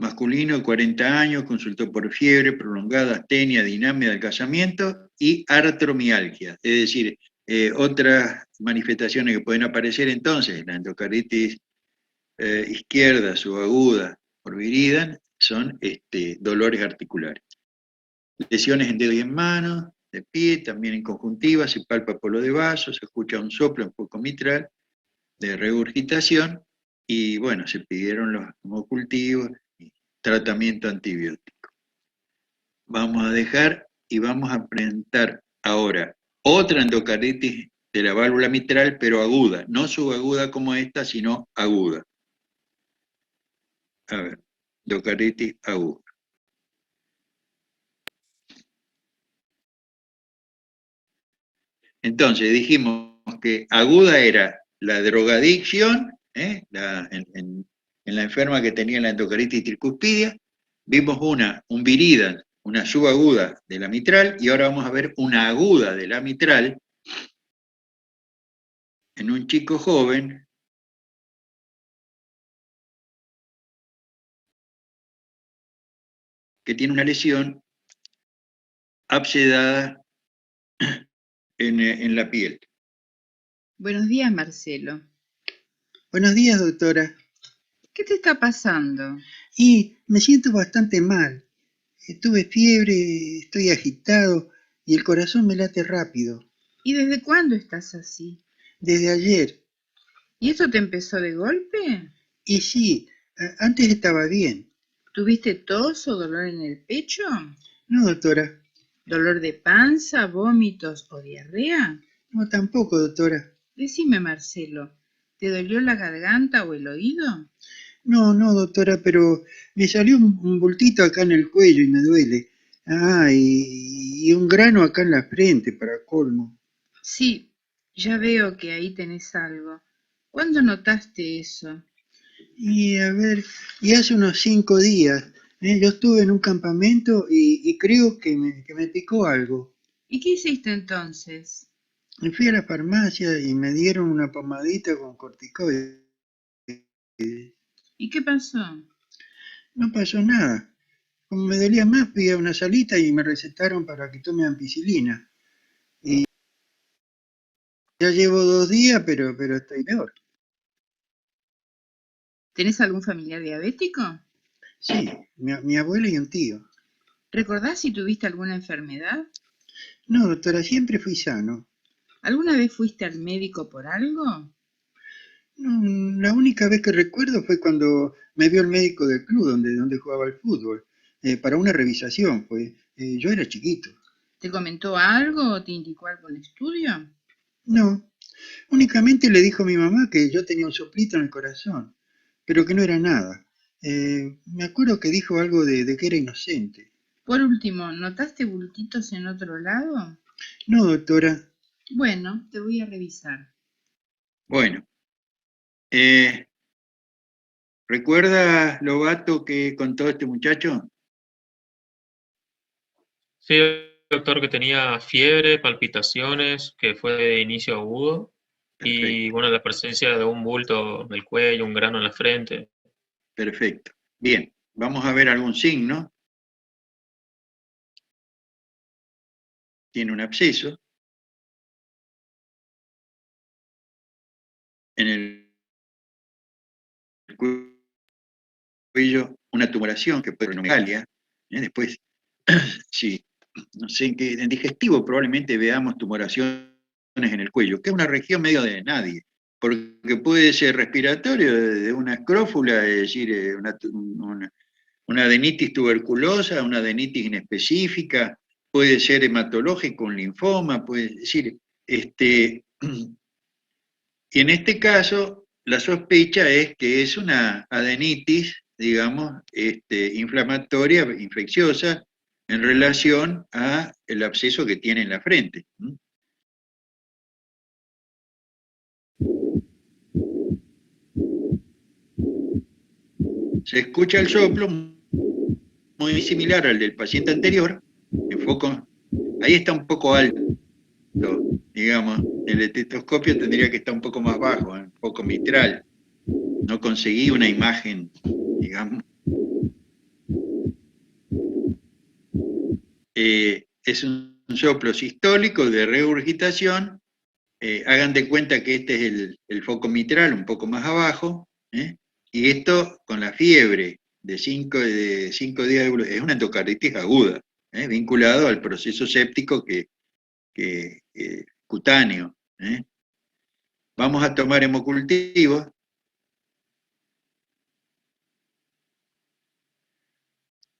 Masculino, 40 años, consultó por fiebre prolongada, astenia, dinamia del casamiento y artromialgia. Es decir, otras manifestaciones que pueden aparecer entonces, la endocarditis izquierda, subaguda, por viridan, son dolores articulares. Lesiones en dedo y en mano, de pie, también en conjuntiva, se palpa polo de vaso, se escucha un soplo en foco mitral de regurgitación y bueno, se pidieron los hemocultivos, tratamiento antibiótico. Vamos a dejar y vamos a presentar ahora otra endocarditis de la válvula mitral, pero aguda, no subaguda como esta, sino aguda. A ver, endocarditis aguda. Entonces dijimos que aguda era la drogadicción, en la enferma que tenía la endocarditis tricuspidia, vimos un viridan, una subaguda de la mitral, y ahora vamos a ver una aguda de la mitral en un chico joven que tiene una lesión abscedada en la piel. Buenos días, Marcelo. Buenos días, doctora. ¿Qué te está pasando? Y me siento bastante mal. Tuve fiebre, estoy agitado y el corazón me late rápido. ¿Y desde cuándo estás así? Desde ayer. ¿Y esto te empezó de golpe? Y sí, antes estaba bien. ¿Tuviste tos o dolor en el pecho? No, doctora. ¿Dolor de panza, vómitos o diarrea? No, tampoco, doctora. Decime, Marcelo, ¿te dolió la garganta o el oído? No, doctora, pero me salió un bultito acá en el cuello y me duele. Y un grano acá en la frente, para colmo. Sí, ya veo que ahí tenés algo. ¿Cuándo notaste eso? Y a ver, hace unos 5 días. Yo estuve en un campamento y creo que me picó algo. ¿Y qué hiciste entonces? Me fui a la farmacia y me dieron una pomadita con corticoides. ¿Y qué pasó? No pasó nada. Como me dolía más, fui a una salita y me recetaron para que tome ampicilina. Y ya llevo 2 días, pero estoy peor. ¿Tenés algún familiar diabético? Sí, mi abuela y un tío. ¿Recordás si tuviste alguna enfermedad? No, doctora, siempre fui sano. ¿Alguna vez fuiste al médico por algo? No, la única vez que recuerdo fue cuando me vio el médico del club donde jugaba al fútbol, para una revisación, pues yo era chiquito. ¿Te comentó algo o te indicó algún estudio? No, únicamente le dijo a mi mamá que yo tenía un soplito en el corazón, pero que no era nada. Me acuerdo que dijo algo de que era inocente. Por último, ¿notaste bultitos en otro lado? No, doctora. Bueno, te voy a revisar. Bueno, ¿recuerda, Lobato, que contó este muchacho? Sí, doctor, que tenía fiebre, palpitaciones, que fue de inicio agudo, y bueno, la presencia de un bulto en el cuello, un grano en la frente. Perfecto. Bien, vamos a ver algún signo. Tiene un absceso en el cuello, una tumoración que puede ser una después, sí, no sé, en digestivo probablemente veamos tumoraciones en el cuello, que es una región medio de nadie, porque puede ser respiratorio de una escrófula, es decir, una adenitis tuberculosa, una adenitis inespecífica, puede ser hematológico, un linfoma, puede decir, y en este caso la sospecha es que es una adenitis, digamos, inflamatoria, infecciosa, en relación a el absceso que tiene en la frente. Se escucha el soplo muy similar al del paciente anterior, ahí está un poco alto, digamos, el estetoscopio tendría que estar un poco más bajo, un poco mitral. No conseguí una imagen, digamos. Es un soplo sistólico de regurgitación. Hagan de cuenta que este es el foco mitral, un poco más abajo, y esto con la fiebre de 5 días es una endocarditis aguda, vinculado al proceso séptico cutáneo. Vamos a tomar hemocultivos.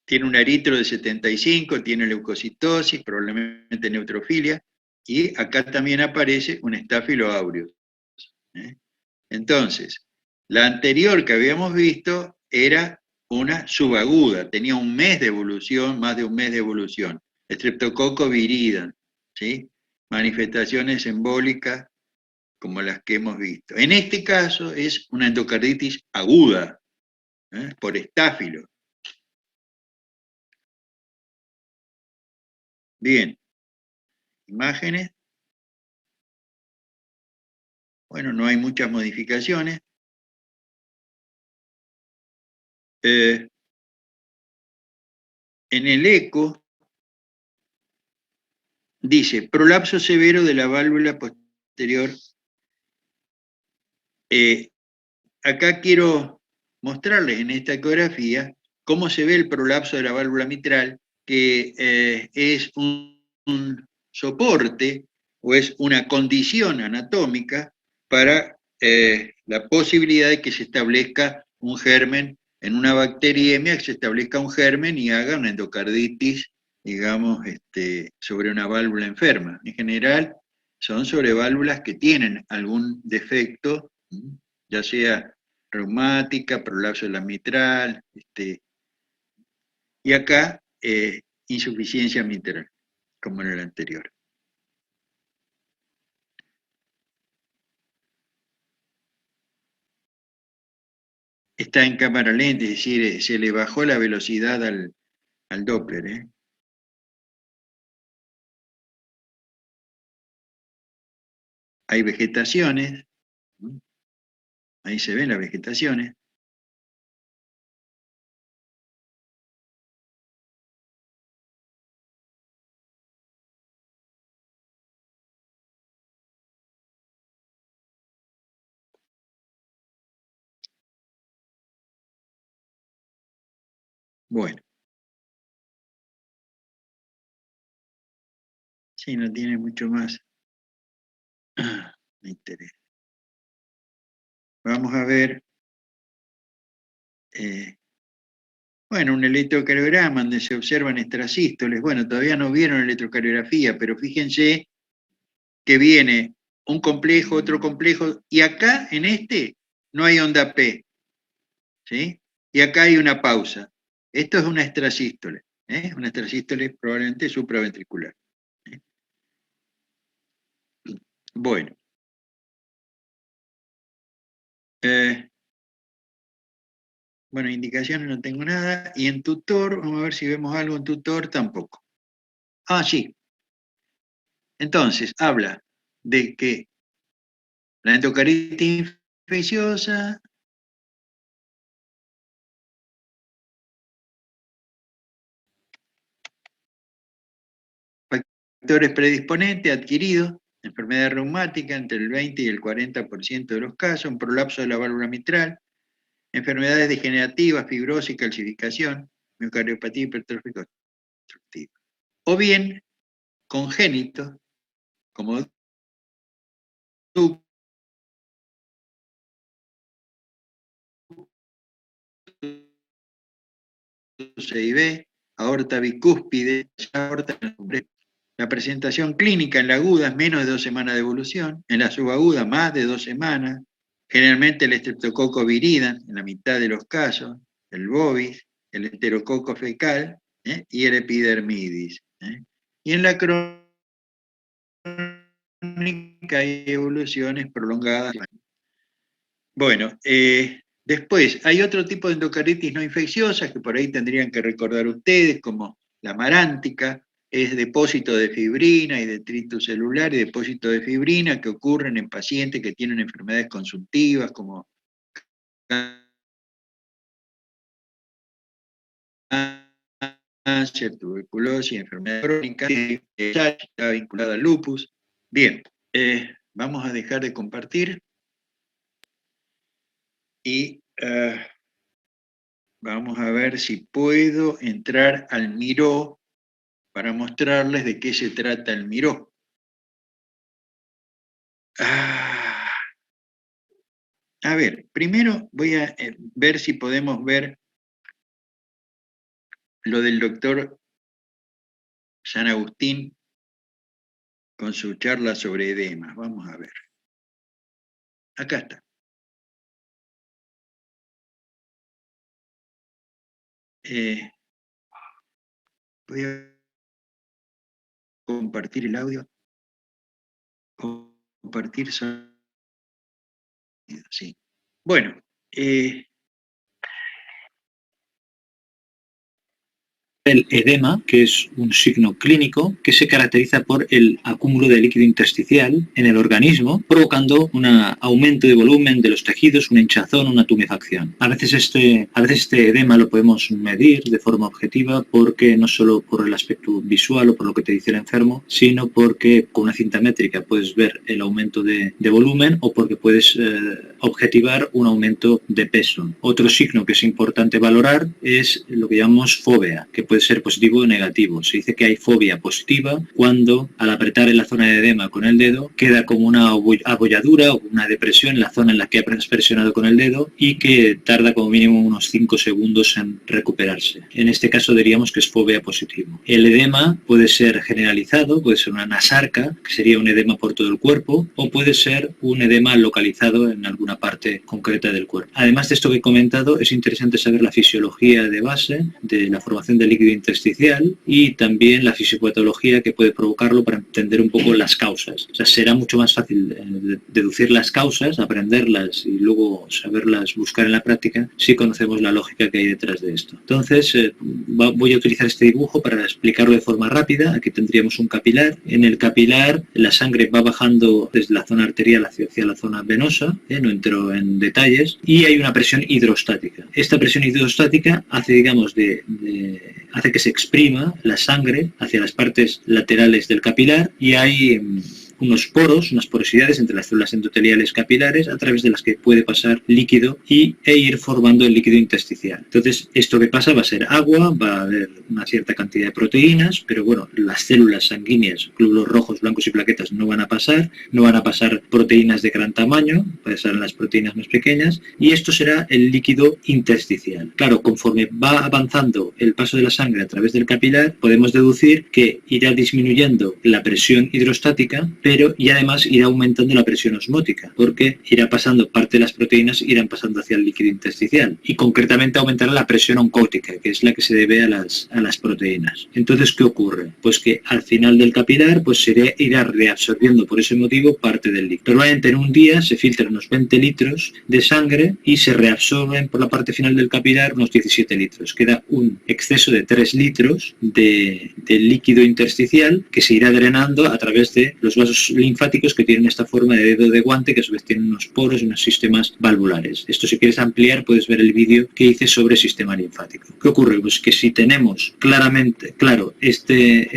Tiene un eritro de 75, tiene leucocitosis, probablemente neutrofilia, y acá también aparece un Staphylo aureus. Entonces, la anterior que habíamos visto era una subaguda, tenía un mes de evolución, más de un mes de evolución. Streptococcus viridans, ¿sí? Manifestaciones embólicas como las que hemos visto. En este caso es una endocarditis aguda, por estáfilo. Bien, imágenes. Bueno, no hay muchas modificaciones. En el eco dice prolapso severo de la válvula posterior. Acá quiero mostrarles en esta ecografía cómo se ve el prolapso de la válvula mitral, que es un soporte o es una condición anatómica para la posibilidad de que se establezca un germen en una bacteriemia, que se establezca un germen y haga una endocarditis, digamos, sobre una válvula enferma. En general, son sobre válvulas que tienen algún defecto, ya sea reumática, prolapso de la mitral, y acá insuficiencia mitral, como en el anterior. está en cámara lenta, es decir, se le bajó la velocidad al Doppler, ¿eh? Hay vegetaciones, ahí se ven las vegetaciones. Bueno. Sí, no tiene mucho más interés. Vamos a ver, bueno, un electrocardiograma donde se observan extrasístoles. Bueno, todavía no vieron electrocardiografía, pero fíjense que viene un complejo, otro complejo, y acá, en este, no hay onda P, ¿sí? Y acá hay una pausa. Esto es una extrasístole, ¿eh? Una extrasístole probablemente supraventricular. Bueno. Bueno, indicaciones no tengo nada. Y en tutor, vamos a ver si vemos algo en tutor, tampoco. Ah, sí. Entonces, habla de que la endocarditis infecciosa factores predisponentes adquiridos, enfermedad reumática entre el 20 y el 40% de los casos, un prolapso de la válvula mitral, enfermedades degenerativas, fibrosis, calcificación, miocardiopatía hipertrófica obstructiva. O bien, congénito, como CIB, aorta bicúspide, aorta. La presentación clínica en la aguda es menos de 2 semanas de evolución, en la subaguda más de 2 semanas, generalmente el estreptococo viridan en la mitad de los casos, el bovis, el enterococo fecal y el epidermidis. Y en la crónica hay evoluciones prolongadas. Bueno, después hay otro tipo de endocarditis no infecciosa que por ahí tendrían que recordar ustedes, como la marántica, es depósito de fibrina y detritus celular y depósito de fibrina que ocurren en pacientes que tienen enfermedades consultivas como cáncer, tuberculosis, enfermedad crónica, está vinculada al lupus. Bien, vamos a dejar de compartir y vamos a ver si puedo entrar al Miró para mostrarles de qué se trata el Miró. A ver, primero voy a ver si podemos ver lo del doctor San Agustín con su charla sobre edema. Vamos a ver. Acá está. Voy a compartir el audio. Compartir sonido, sí. Bueno, el edema, que es un signo clínico que se caracteriza por el acúmulo de líquido intersticial en el organismo, provocando un aumento de volumen de los tejidos, una hinchazón, una tumefacción. A veces este edema lo podemos medir de forma objetiva porque no solo por el aspecto visual o por lo que te dice el enfermo, sino porque con una cinta métrica puedes ver el aumento de volumen o porque puedes objetivar un aumento de peso. Otro signo que es importante valorar es lo que llamamos fobia, que puede ser positivo o negativo. Se dice que hay fobia positiva cuando al apretar en la zona de edema con el dedo queda como una abolladura o una depresión en la zona en la que has presionado con el dedo y que tarda como mínimo unos 5 segundos en recuperarse. En este caso diríamos que es fobia positivo. El edema puede ser generalizado, puede ser una nasarca, que sería un edema por todo el cuerpo, o puede ser un edema localizado en alguna alguna parte concreta del cuerpo. Además de esto que he comentado, es interesante saber la fisiología de base de la formación del líquido intersticial y también la fisiopatología que puede provocarlo para entender un poco las causas. O sea, será mucho más fácil deducir las causas, aprenderlas y luego saberlas buscar en la práctica si conocemos la lógica que hay detrás de esto. Entonces, voy a utilizar este dibujo para explicarlo de forma rápida. Aquí tendríamos un capilar. En el capilar la sangre va bajando desde la zona arterial hacia la zona venosa, no entro en detalles, y hay una presión hidrostática. Esta presión hidrostática hace, digamos, hace que se exprima la sangre hacia las partes laterales del capilar y hay unos poros, unas porosidades entre las células endoteliales capilares a través de las que puede pasar líquido e ir formando el líquido intersticial. Entonces, esto que pasa va a ser agua, va a haber una cierta cantidad de proteínas, pero bueno, las células sanguíneas, glóbulos rojos, blancos y plaquetas no van a pasar proteínas de gran tamaño, pasarán las proteínas más pequeñas, y esto será el líquido intersticial. Claro, conforme va avanzando el paso de la sangre a través del capilar, podemos deducir que irá disminuyendo la presión hidrostática, y además irá aumentando la presión osmótica, porque irá pasando parte de las proteínas, irán pasando hacia el líquido intersticial, y concretamente aumentará la presión oncótica, que es la que se debe a las proteínas. Entonces, ¿qué ocurre? Pues que al final del capilar pues se irá reabsorbiendo por ese motivo parte del líquido. Probablemente en un día se filtran unos 20 litros de sangre y se reabsorben por la parte final del capilar unos 17 litros. Queda un exceso de 3 litros de líquido intersticial que se irá drenando a través de los vasos linfáticos que tienen esta forma de dedo de guante, que a su vez tienen unos poros y unos sistemas valvulares. Esto, si quieres ampliar, puedes ver el vídeo que hice sobre sistema linfático. ¿Qué ocurre? Pues que si tenemos claro este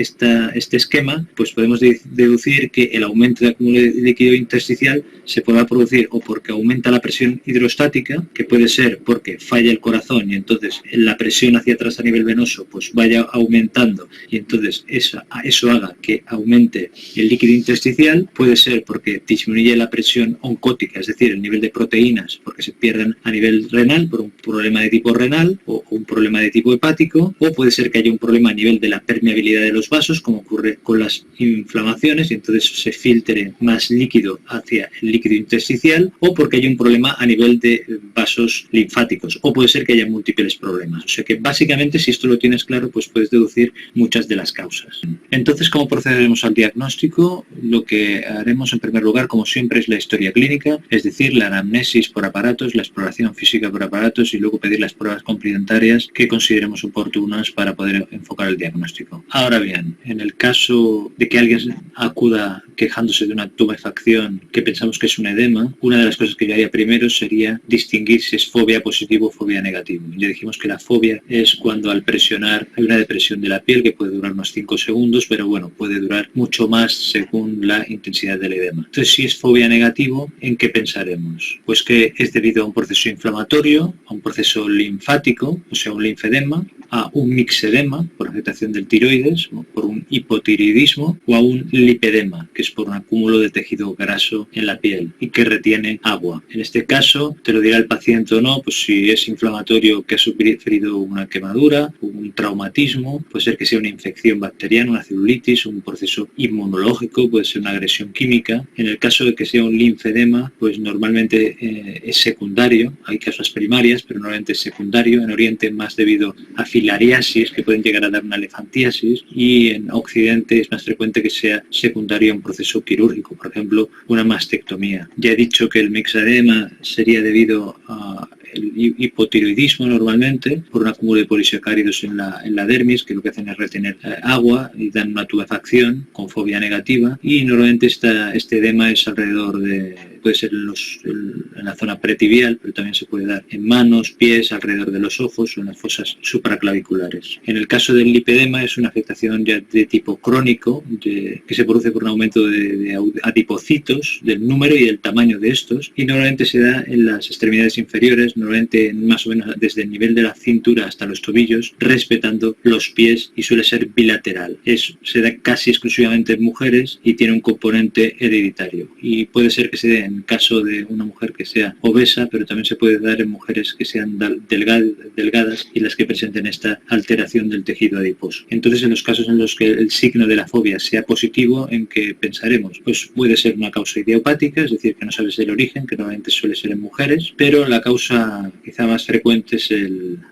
esquema, pues podemos deducir que el aumento de acúmulo de líquido intersticial se podrá producir o porque aumenta la presión hidrostática, que puede ser porque falla el corazón y entonces la presión hacia atrás a nivel venoso pues vaya aumentando y entonces eso haga que aumente el líquido intersticial. Puede ser porque disminuye la presión oncótica, es decir, el nivel de proteínas, porque se pierden a nivel renal por un problema de tipo renal o un problema de tipo hepático, o puede ser que haya un problema a nivel de la permeabilidad de los vasos, como ocurre con las inflamaciones, y entonces se filtre más líquido hacia el líquido intersticial, o porque hay un problema a nivel de vasos linfáticos, o puede ser que haya múltiples problemas. O sea que básicamente, si esto lo tienes claro, pues puedes deducir muchas de las causas. Entonces, ¿cómo procederemos al diagnóstico? Lo que haremos en primer lugar, como siempre, es la historia clínica, es decir, la anamnesis por aparatos, la exploración física por aparatos y luego pedir las pruebas complementarias que consideremos oportunas para poder enfocar el diagnóstico. Ahora bien, en el caso de que alguien acuda quejándose de una tumefacción que pensamos que es un edema, una de las cosas que yo haría primero sería distinguir si es fobia positivo o fobia negativo. Ya dijimos que la fobia es cuando al presionar hay una depresión de la piel que puede durar unos 5 segundos, pero bueno, puede durar mucho más según la intensidad del edema. Entonces, si es fobia negativo, ¿en qué pensaremos? Pues que es debido a un proceso inflamatorio, a un proceso linfático, o sea, un linfedema, a un mixedema, por afectación del tiroides, o por un hipotiroidismo, o a un lipedema, que es por un acúmulo de tejido graso en la piel y que retiene agua. En este caso, te lo dirá el paciente o no, pues si es inflamatorio que ha sufrido una quemadura, un traumatismo, puede ser que sea una infección bacteriana, una celulitis, un proceso inmunológico, puede ser una agresión química. En el caso de que sea un linfedema, pues normalmente es secundario, hay causas primarias, pero normalmente es secundario, en Oriente más debido a filariasis, que pueden llegar a dar una elefantiasis, y en Occidente es más frecuente que sea secundario a un proceso quirúrgico, por ejemplo, una mastectomía. Ya he dicho que el mixedema sería debido a el hipotiroidismo normalmente, por un acúmulo de polisacáridos en la dermis, que lo que hacen es retener agua y dan una tumefacción con fobia negativa, y normalmente este edema es alrededor de, puede ser en la zona pretibial, pero también se puede dar en manos, pies, alrededor de los ojos o en las fosas supraclaviculares. En el caso del lipedema es una afectación ya de tipo crónico, que se produce por un aumento de adipocitos, del número y el tamaño de estos, y normalmente se da en las extremidades inferiores, normalmente más o menos desde el nivel de la cintura hasta los tobillos, respetando los pies, y suele ser bilateral. Se da casi exclusivamente en mujeres y tiene un componente hereditario, y puede ser que se dé en caso de una mujer que sea obesa, pero también se puede dar en mujeres que sean delgadas y las que presenten esta alteración del tejido adiposo. Entonces, en los casos en los que el signo de la fobia sea positivo, ¿en qué pensaremos? Pues puede ser una causa idiopática, es decir, que no sabes el origen, que normalmente suele ser en mujeres, pero la causa quizá más frecuente es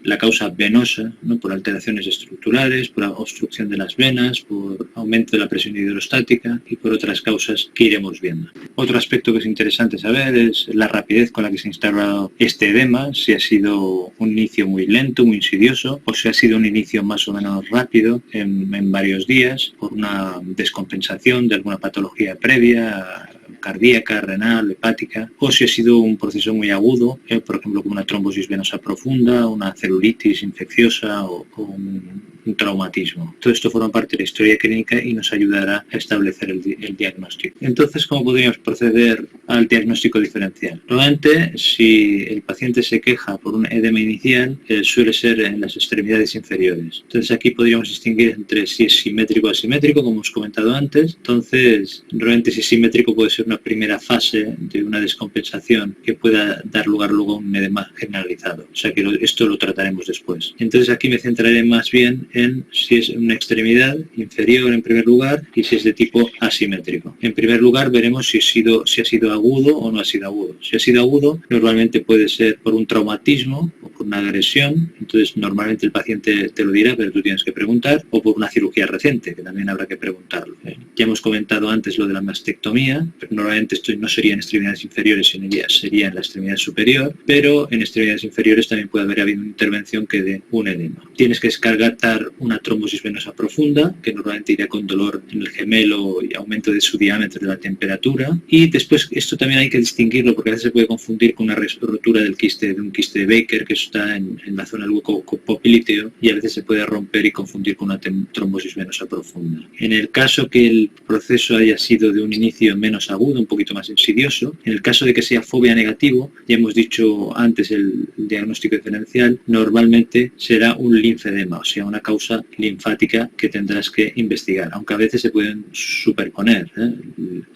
la causa venosa, ¿no? Por alteraciones estructurales, por obstrucción de las venas, por aumento de la presión hidrostática y por otras causas que iremos viendo. Otro aspecto que es interesante saber es la rapidez con la que se ha instalado este edema, si ha sido un inicio muy lento, muy insidioso, o si ha sido un inicio más o menos rápido en varios días por una descompensación de alguna patología previa, cardíaca, renal, hepática, o si ha sido un proceso muy agudo, por ejemplo, como una trombosis venosa profunda, una celulitis infecciosa o un traumatismo. Todo esto forma parte de la historia clínica y nos ayudará a establecer el diagnóstico. Entonces, ¿cómo podríamos proceder al diagnóstico diferencial? Normalmente, si el paciente se queja por un edema inicial, suele ser en las extremidades inferiores. Entonces, aquí podríamos distinguir entre si es simétrico o asimétrico, como hemos comentado antes. Entonces, realmente si es simétrico puede ser una primera fase de una descompensación que pueda dar lugar luego a un edema generalizado. O sea que esto lo trataremos después. Entonces, aquí me centraré más bien en si es una extremidad inferior en primer lugar y si es de tipo asimétrico. En primer lugar veremos si ha sido agudo o no ha sido agudo. Si ha sido agudo, normalmente puede ser por un traumatismo o por una agresión, entonces normalmente el paciente te lo dirá, pero tú tienes que preguntar, o por una cirugía reciente, que también habrá que preguntarlo. Ya hemos comentado antes lo de la mastectomía, pero normalmente esto no sería en extremidades inferiores, sería en la extremidad superior, pero en extremidades inferiores también puede haber habido una intervención que dé un edema. Tienes que descartar una trombosis venosa profunda, que normalmente irá con dolor en el gemelo y aumento de su diámetro de la temperatura. Y después esto también hay que distinguirlo porque a veces se puede confundir con una rotura de un quiste de Baker que está en la zona del hueco popilíteo y a veces se puede romper y confundir con una trombosis venosa profunda. En el caso que el proceso haya sido de un inicio menos agudo, un poquito más insidioso, en el caso de que sea fobia negativo, ya hemos dicho antes el diagnóstico diferencial, normalmente será un linfedema, o sea, una causa linfática que tendrás que investigar, aunque a veces se pueden superponer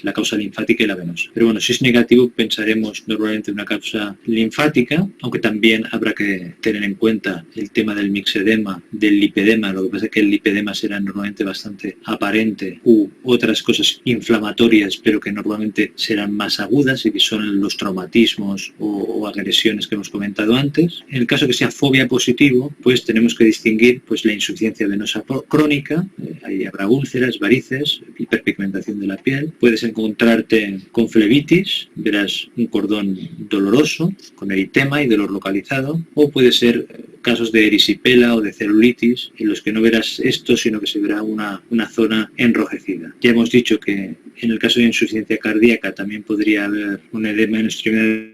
la causa linfática y la venosa. Pero bueno, si es negativo pensaremos normalmente en una causa linfática, aunque también habrá que tener en cuenta el tema del mixedema, del lipedema. Lo que pasa es que el lipedema será normalmente bastante aparente u otras cosas inflamatorias, pero que normalmente serán más agudas y que son los traumatismos o agresiones que hemos comentado antes. En el caso que sea fobia positivo, pues tenemos que distinguir pues la insuficiencia venosa crónica, ahí habrá úlceras, varices, hiperpigmentación de la piel. Puedes encontrarte con flebitis, verás un cordón doloroso, con eritema y dolor localizado, o puede ser casos de erisipela o de celulitis, en los que no verás esto, sino que se verá una zona enrojecida. Ya hemos dicho que en el caso de insuficiencia cardíaca también podría haber un edema en extremidades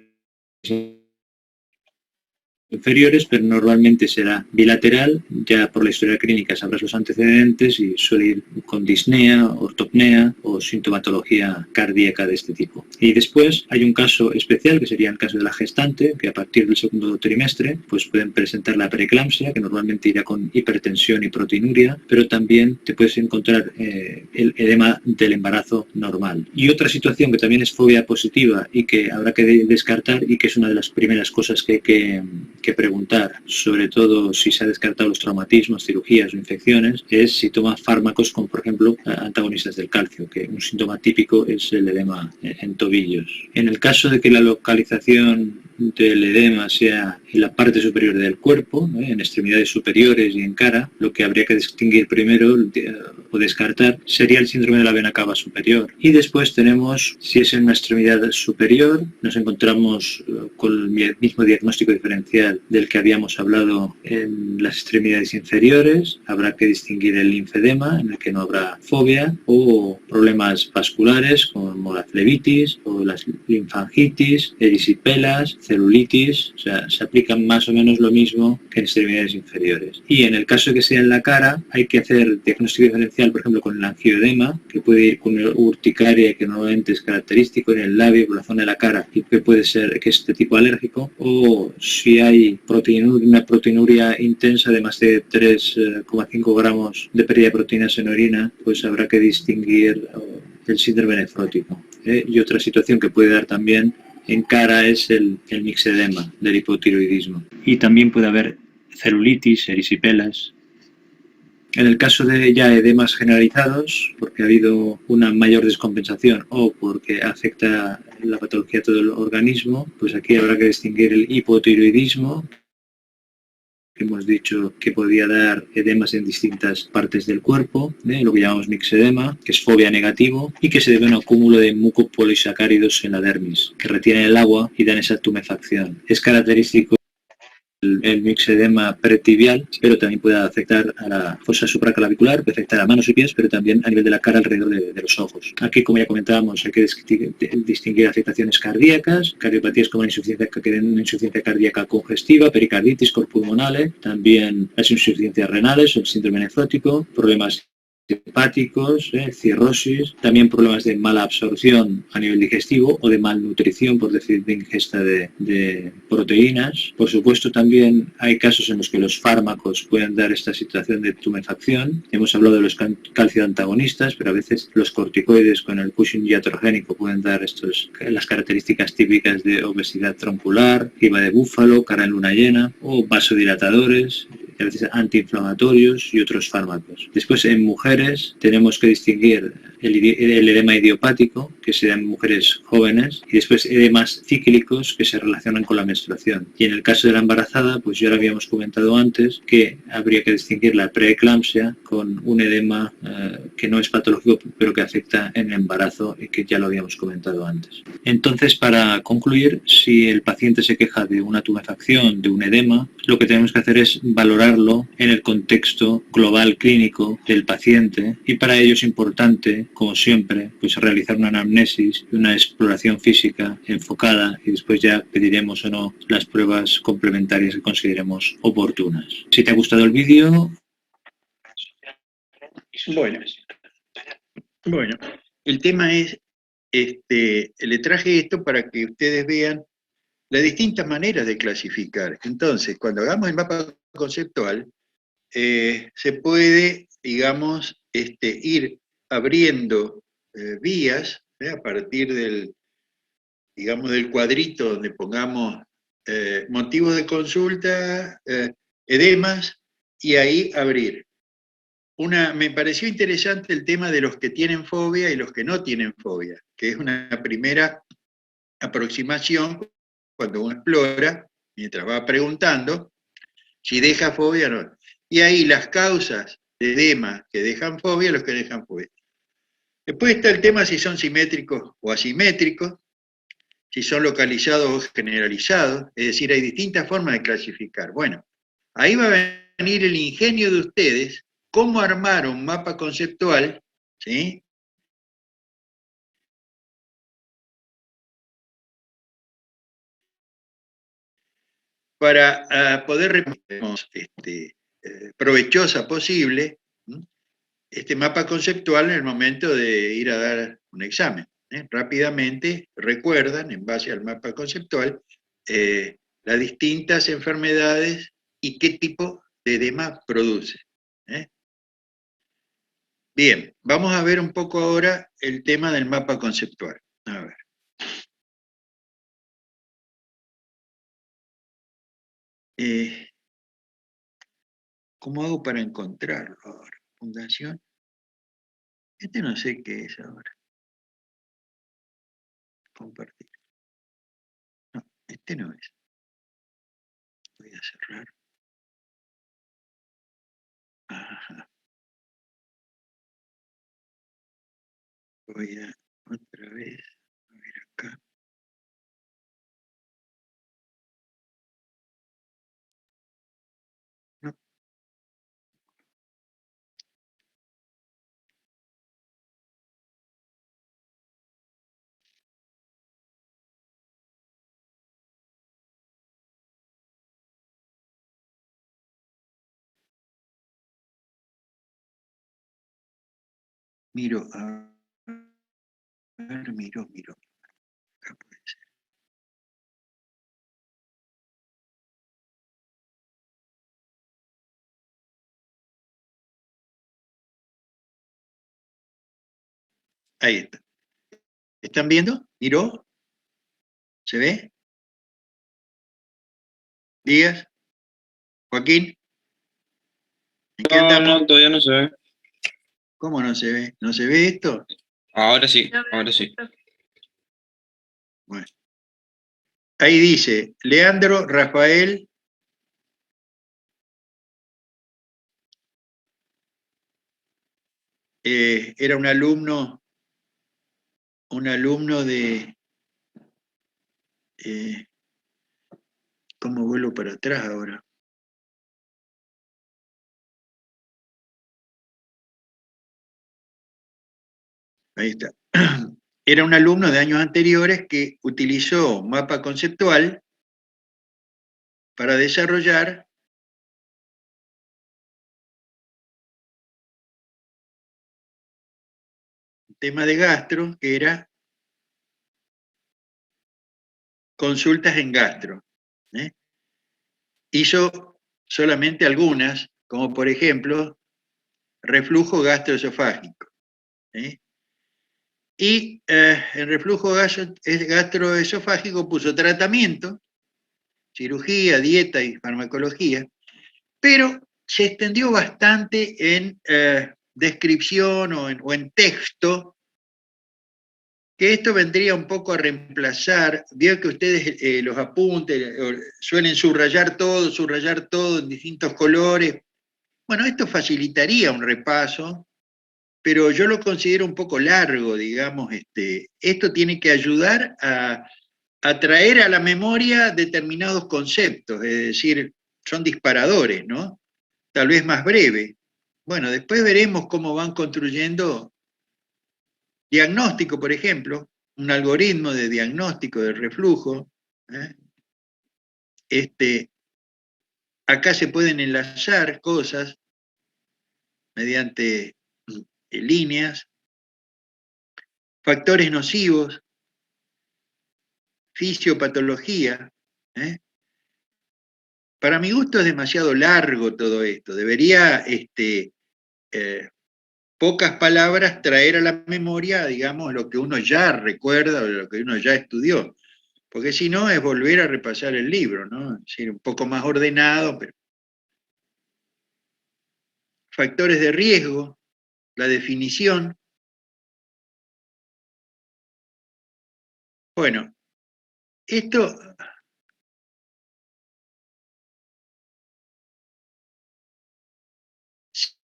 inferiores, pero normalmente será bilateral. Ya por la historia clínica sabrás los antecedentes y suele ir con disnea, ortopnea o sintomatología cardíaca de este tipo. Y después hay un caso especial que sería el caso de la gestante, que a partir del segundo trimestre pues pueden presentar la preeclampsia, que normalmente irá con hipertensión y proteinuria, pero también te puedes encontrar el edema del embarazo normal. Y otra situación que también es fobia positiva y que habrá que descartar, y que es una de las primeras cosas que hay que preguntar, sobre todo si se ha descartado los traumatismos, cirugías o infecciones, es si toma fármacos como por ejemplo antagonistas del calcio, que un síntoma típico es el edema en tobillos. En el caso de que la localización del edema sea en la parte superior del cuerpo, en extremidades superiores y en cara, lo que habría que distinguir primero o descartar sería el síndrome de la vena cava superior. Y después tenemos, si es en una extremidad superior, nos encontramos con el mismo diagnóstico diferencial del que habíamos hablado en las extremidades inferiores. Habrá que distinguir el linfedema, en el que no habrá fobia, o problemas vasculares como la flebitis o las linfangitis, erisipelas, celulitis. O sea, se aplican más o menos lo mismo que en extremidades inferiores. Y en el caso de que sea en la cara, hay que hacer diagnóstico diferencial, por ejemplo, con el angioedema, que puede ir con urticaria, que normalmente es característico en el labio, por la zona de la cara, y que puede ser que es de tipo alérgico, o si hay una proteinuria intensa de más de 3,5 gramos de pérdida de proteínas en orina, pues habrá que distinguir el síndrome nefrótico. y otra situación que puede dar también en cara es el mixedema del hipotiroidismo. Y también puede haber celulitis, erisipelas. En el caso de ya edemas generalizados, porque ha habido una mayor descompensación o porque afecta la patología a todo el organismo, pues aquí habrá que distinguir el hipotiroidismo, que hemos dicho que podía dar edemas en distintas partes del cuerpo, lo que llamamos mixedema, que es fobia negativo y que se debe a un acúmulo de mucopolisacáridos en la dermis, que retienen el agua y dan esa tumefacción. Es característico el mixedema pretibial, pero también puede afectar a la fosa supraclavicular, puede afectar a manos y pies, pero también a nivel de la cara alrededor de los ojos. Aquí, como ya comentábamos, hay que distinguir afectaciones cardíacas, cardiopatías como la insuficiencia cardíaca congestiva, pericarditis, cor pulmonale, también las insuficiencias renales, el síndrome nefrótico, problemas hepáticos, cirrosis, también problemas de mala absorción a nivel digestivo o de malnutrición, por decir, de ingesta de proteínas. Por supuesto, también hay casos en los que los fármacos pueden dar esta situación de tumefacción. Hemos hablado de los calcio antagonistas, pero a veces los corticoides con el Cushing iatrogénico pueden dar las características típicas de obesidad troncular, jiba de búfalo, cara en luna llena, o vasodilatadores, a veces antiinflamatorios y otros fármacos. Después, en mujeres tenemos que distinguir el edema idiopático, que se da en mujeres jóvenes, y después edemas cíclicos que se relacionan con la menstruación. Y en el caso de la embarazada, pues ya lo habíamos comentado antes, que habría que distinguir la preeclampsia con un edema que no es patológico, pero que afecta en el embarazo y que ya lo habíamos comentado antes. Entonces, para concluir, si el paciente se queja de una tumefacción, de un edema, lo que tenemos que hacer es valorarlo en el contexto global clínico del paciente, y para ello es importante, como siempre, pues realizar una anamnesis y una exploración física enfocada, y después ya pediremos o no las pruebas complementarias que consideremos oportunas. Si te ha gustado el vídeo... Bueno, el tema es, le traje esto para que ustedes vean las distintas maneras de clasificar. Entonces, cuando hagamos el mapa conceptual, se puede, digamos, ir abriendo vías a partir del, digamos, del cuadrito donde pongamos motivos de consulta, edemas, y ahí abrir. Me pareció interesante el tema de los que tienen fobia y los que no tienen fobia, que es una primera aproximación cuando uno explora, mientras va preguntando, si deja fobia o no. Y ahí las causas de edema que dejan fobia, los que dejan fobia. Después está el tema si son simétricos o asimétricos, si son localizados o generalizados, es decir, hay distintas formas de clasificar. Bueno, ahí va a venir el ingenio de ustedes, cómo armar un mapa conceptual, ¿sí? Para poder provechosa posible este mapa conceptual en el momento de ir a dar un examen. Rápidamente recuerdan, en base al mapa conceptual, las distintas enfermedades y qué tipo de edema produce. Bien, vamos a ver un poco ahora el tema del mapa conceptual. A ver. ¿Cómo hago para encontrarlo ahora? Fundación. No sé qué es ahora. Compartir. No, no es. Voy a cerrar. Ajá. Voy a otra vez a ver acá. No. Miro, a ver, miro. Acá puede ser. Ahí está. ¿Están viendo? ¿Miró? ¿Se ve? ¿Díaz? ¿Joaquín? ¿En qué andamos? No, todavía no se ve. ¿Cómo no se ve? ¿No se ve esto? Ahora sí, ahora sí. Bueno. Ahí dice, Leandro Rafael era un alumno de... ¿cómo vuelvo para atrás ahora? Ahí está. Era un alumno de años anteriores que utilizó mapa conceptual para desarrollar un tema de gastro que era consultas en gastro. Hizo solamente algunas, como por ejemplo, reflujo gastroesofágico. Y el reflujo gastroesofágico puso tratamiento, cirugía, dieta y farmacología, pero se extendió bastante en descripción o en texto, que esto vendría un poco a reemplazar. Veo que ustedes los apuntes suelen subrayar todo en distintos colores. Bueno, esto facilitaría un repaso, pero yo lo considero un poco largo, digamos. Esto tiene que ayudar a traer a la memoria determinados conceptos, es decir, son disparadores, ¿no? Tal vez más breve. Bueno, después veremos cómo van construyendo diagnóstico, por ejemplo, un algoritmo de diagnóstico de reflujo. Acá se pueden enlazar cosas mediante líneas, factores nocivos, fisiopatología. Para mi gusto es demasiado largo todo esto. Debería, pocas palabras, traer a la memoria, digamos, lo que uno ya recuerda o lo que uno ya estudió. Porque si no, es volver a repasar el libro, ¿no? Es decir, un poco más ordenado, pero... Factores de riesgo, la definición. Bueno, esto...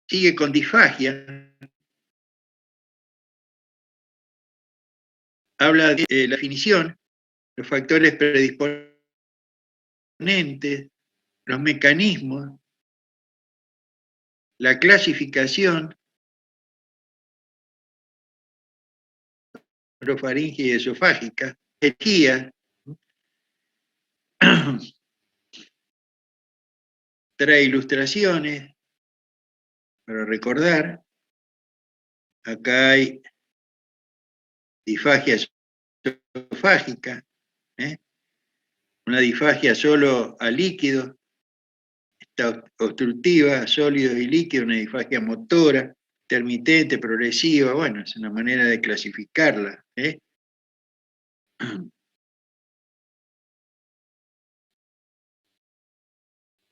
sigue con disfagia. Habla de la definición, los factores predisponentes, los mecanismos, la clasificación, orofaringe y esofágica, energía, trae ilustraciones para recordar. Acá hay disfagia esofágica, una disfagia solo a líquido, está obstructiva, sólidos y líquidos, una disfagia motora, intermitente, progresiva. Bueno, es una manera de clasificarla.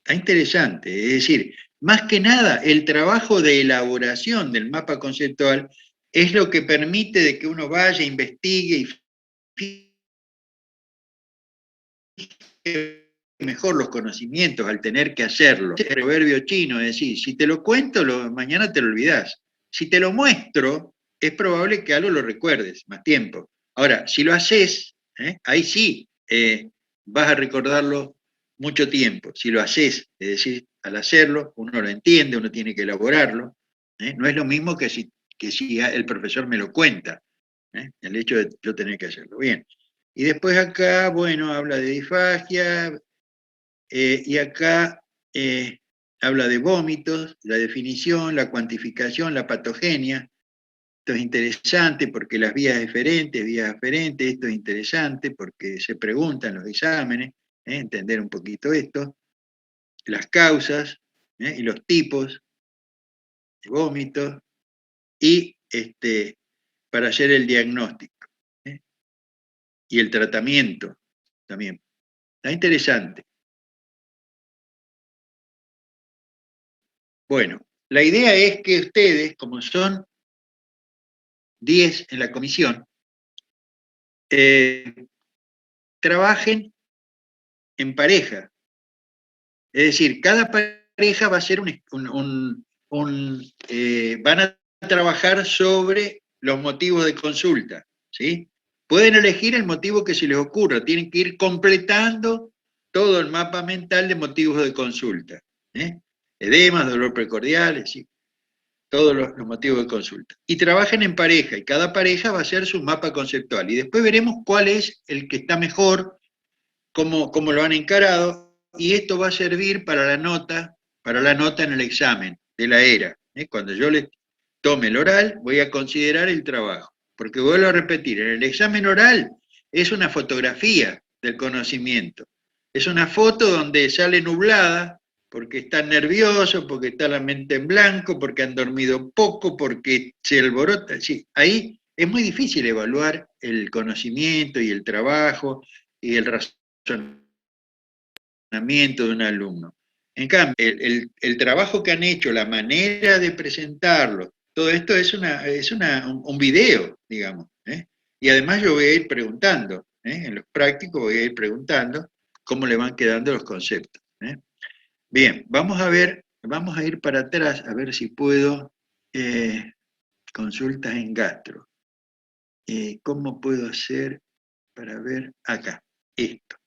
Está interesante, es decir, más que nada el trabajo de elaboración del mapa conceptual es lo que permite de que uno vaya, investigue y fije mejor los conocimientos al tener que hacerlo. El proverbio chino es decir, si te lo cuento, mañana te lo olvidás. Si te lo muestro, es probable que algo lo recuerdes más tiempo. Ahora, si lo haces, ahí sí vas a recordarlo mucho tiempo. Si lo haces, es decir, al hacerlo, uno lo entiende, uno tiene que elaborarlo. No es lo mismo que si el profesor me lo cuenta. El hecho de yo tener que hacerlo. Bien. Y después acá, bueno, habla de disfagia, y acá habla de vómitos, la definición, la cuantificación, la patogenia. Esto es interesante porque las vías aferentes, esto es interesante porque se preguntan los exámenes, entender un poquito esto, las causas y los tipos de vómitos, y para hacer el diagnóstico. y el tratamiento también. Está interesante. Bueno, la idea es que ustedes, como son 10 en la comisión, trabajen en pareja. Es decir, cada pareja va a ser van a trabajar sobre los motivos de consulta, ¿sí? Pueden elegir el motivo que se les ocurra, tienen que ir completando todo el mapa mental de motivos de consulta. Edemas, dolor precordial, ¿sí? Todos los motivos de consulta. Y trabajen en pareja, y cada pareja va a hacer su mapa conceptual. Y después veremos cuál es el que está mejor, cómo lo han encarado, y esto va a servir para la nota en el examen de la ERA. Cuando yo les tome el oral, voy a considerar el trabajo. Porque vuelvo a repetir, en el examen oral es una fotografía del conocimiento. Es una foto donde sale nublada, porque están nerviosos, porque está la mente en blanco, porque han dormido poco, porque se alborota. Sí, ahí es muy difícil evaluar el conocimiento y el trabajo y el razonamiento de un alumno. En cambio, el trabajo que han hecho, la manera de presentarlo, todo esto es un video, digamos. Y además yo voy a ir preguntando, en los prácticos voy a ir preguntando cómo le van quedando los conceptos. Bien, vamos a ir para atrás, a ver si puedo, consultas en gastro. ¿Cómo puedo hacer para ver acá? Esto.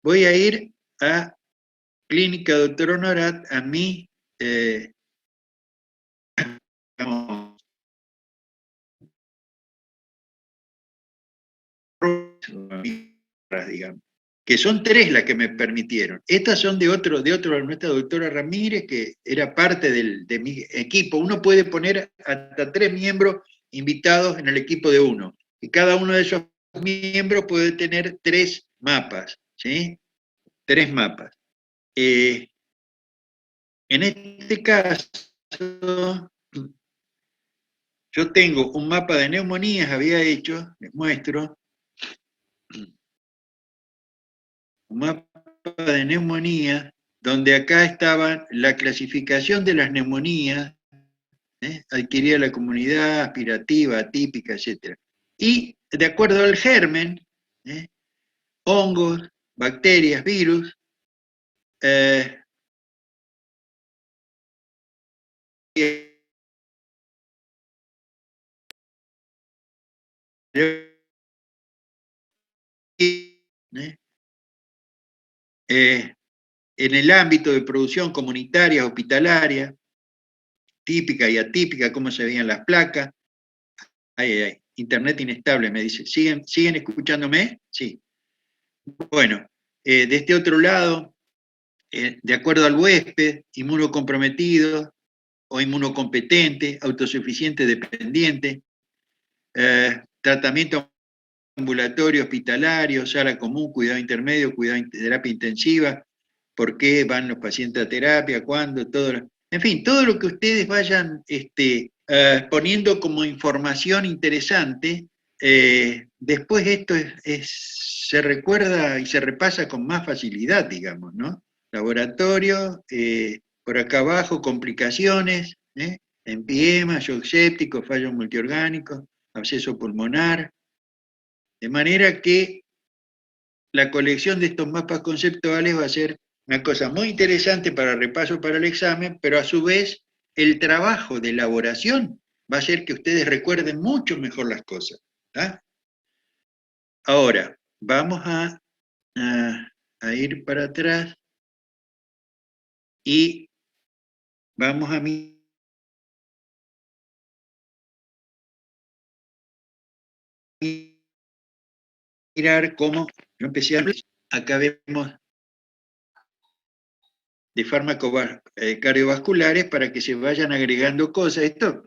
Voy a ir a Clínica Doctor Honorat, a mi, digamos, que son 3 las que me permitieron. Estas son de nuestra doctora Ramírez, que era parte de mi equipo. Uno puede poner hasta 3 miembros invitados en el equipo de uno, y cada uno de esos miembros puede tener 3 mapas, ¿sí? 3 mapas. En este caso, yo tengo un mapa de neumonías, había hecho, les muestro, un mapa de neumonía, donde acá estaba la clasificación de las neumonías, adquirida la comunidad, aspirativa, atípica, etc. Y de acuerdo al germen, hongos, bacterias, virus, en el ámbito de producción comunitaria, hospitalaria, típica y atípica, cómo se veían las placas. Internet inestable, me dice. ¿Siguen escuchándome? Sí. Bueno, de este otro lado, de acuerdo al huésped, inmunocomprometido o inmunocompetente, autosuficiente, dependiente, tratamiento ambulatorio, hospitalario, sala común, cuidado intermedio, terapia intensiva, por qué van los pacientes a terapia, cuándo, todo. En fin, todo lo que ustedes vayan poniendo como información interesante, después esto se recuerda y se repasa con más facilidad, digamos, ¿no? Laboratorio, por acá abajo, complicaciones, empiema, shock séptico, fallo multiorgánico, absceso pulmonar, de manera que la colección de estos mapas conceptuales va a ser una cosa muy interesante para repaso para el examen, pero a su vez el trabajo de elaboración va a hacer que ustedes recuerden mucho mejor las cosas. Ahora, vamos a ir para atrás y vamos a mirar cómo, yo empecé acá vemos de fármacos cardiovasculares para que se vayan agregando cosas. Esto,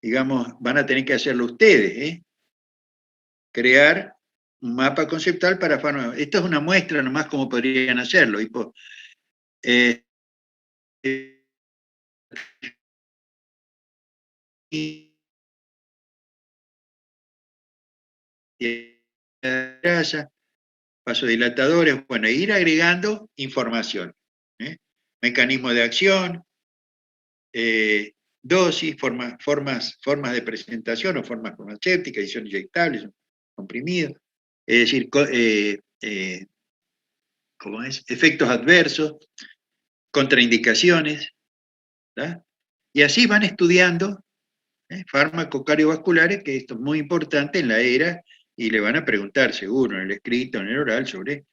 digamos, van a tener que hacerlo ustedes, crear un mapa conceptual para fármacos. Esto es una muestra nomás cómo podrían hacerlo. de grasa, vasodilatadores, bueno, ir agregando información. Mecanismo de acción, dosis, formas de presentación o formas farmacéuticas, edición inyectable, comprimido, es decir, ¿cómo es? Efectos adversos, contraindicaciones, ¿tá? Y así van estudiando fármacos cardiovasculares, que esto es muy importante en la era, y le van a preguntar seguro en el escrito, en el oral, sobre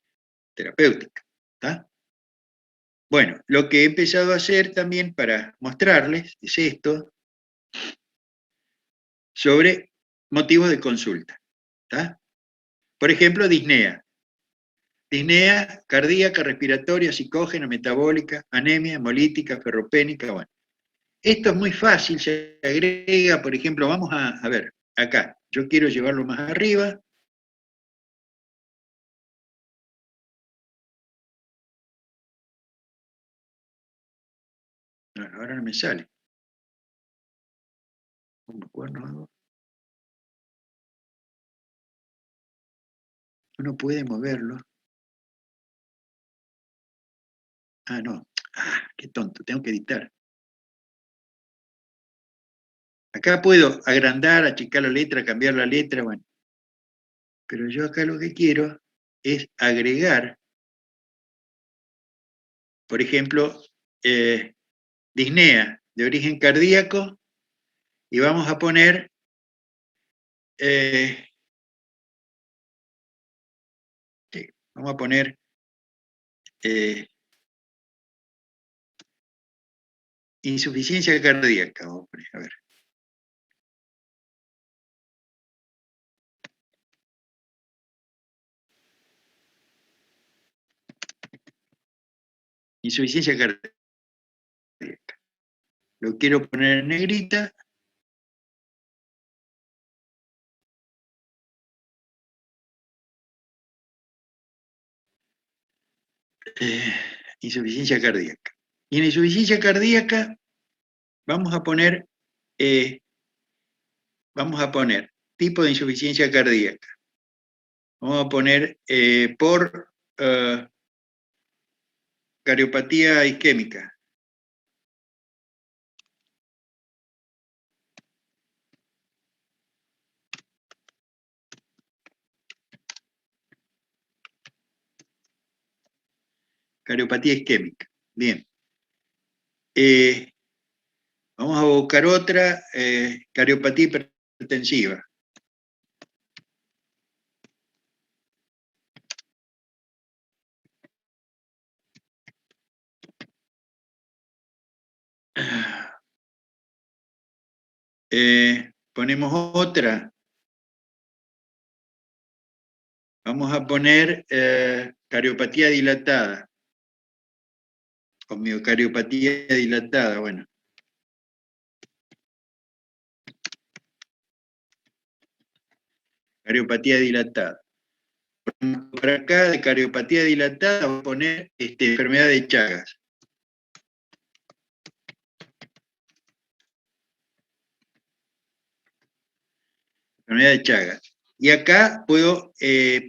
terapéutica. ¿Tá? Bueno, lo que he empezado a hacer también para mostrarles es esto, sobre motivos de consulta. ¿Tá? Por ejemplo, disnea. Disnea cardíaca, respiratoria, psicógena, metabólica, anemia, hemolítica, ferropénica, bueno. Esto es muy fácil, se agrega, por ejemplo, vamos a ver, acá, yo quiero llevarlo más arriba. No, ahora no me sale. No me acuerdo. Uno puede moverlo. Ah, no. Ah, qué tonto, tengo que editar. Acá puedo agrandar, achicar la letra, cambiar la letra, bueno. Pero yo acá lo que quiero es agregar, por ejemplo, disnea de origen cardíaco, y vamos a poner vamos a poner insuficiencia cardíaca. Vamos a poner, a ver. Insuficiencia cardíaca. Lo quiero poner en negrita. Insuficiencia cardíaca. Y en insuficiencia cardíaca vamos a poner tipo de insuficiencia cardíaca. Vamos a poner por cardiopatía isquémica. Cardiopatía isquémica. Bien. Vamos a buscar otra, cardiopatía hipertensiva. Ponemos otra. Vamos a poner cardiopatía dilatada. O miocardiopatía dilatada, bueno. Cardiopatía dilatada. Por acá, de cardiopatía dilatada, voy a poner enfermedad de Chagas. Enfermedad de Chagas. Y acá puedo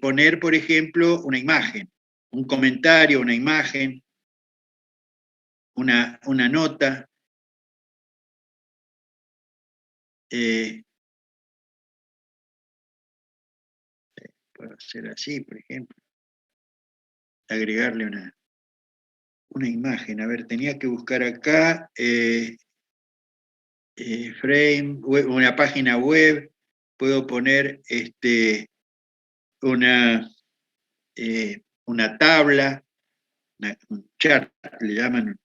poner, por ejemplo, una imagen, un comentario, una imagen, una nota. Puedo hacer así, por ejemplo. Agregarle una imagen. A ver, tenía que buscar acá frame, una página web. Puedo poner una tabla, un chart, le llaman.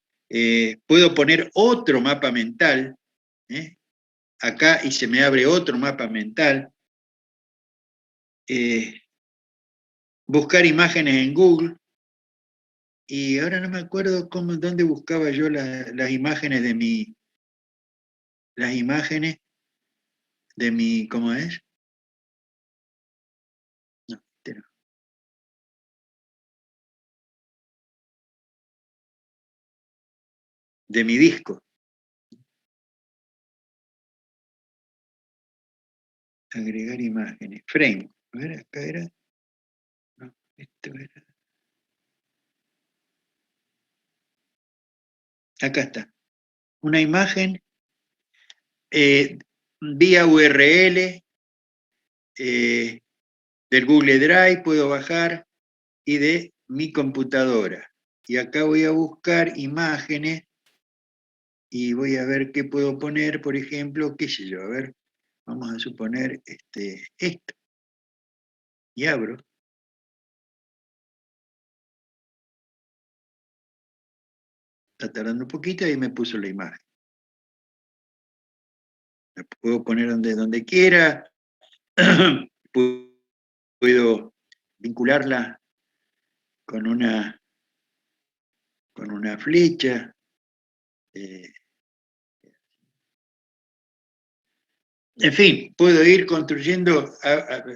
Puedo poner otro mapa mental, acá, y se me abre otro mapa mental. Buscar imágenes en Google, y ahora no me acuerdo dónde buscaba yo las imágenes de mi, ¿cómo es? No, no. De mi disco. Agregar imágenes. Frame. A ver, acá era. Esto era. Acá está. Una imagen vía URL del Google Drive, puedo bajar, y de mi computadora. Y acá voy a buscar imágenes y voy a ver qué puedo poner, por ejemplo, qué sé yo, a ver, vamos a suponer esto. Y abro. Está tardando un poquito y me puso la imagen. La puedo poner donde quiera. Puedo vincularla con una flecha. En fin, puedo ir construyendo,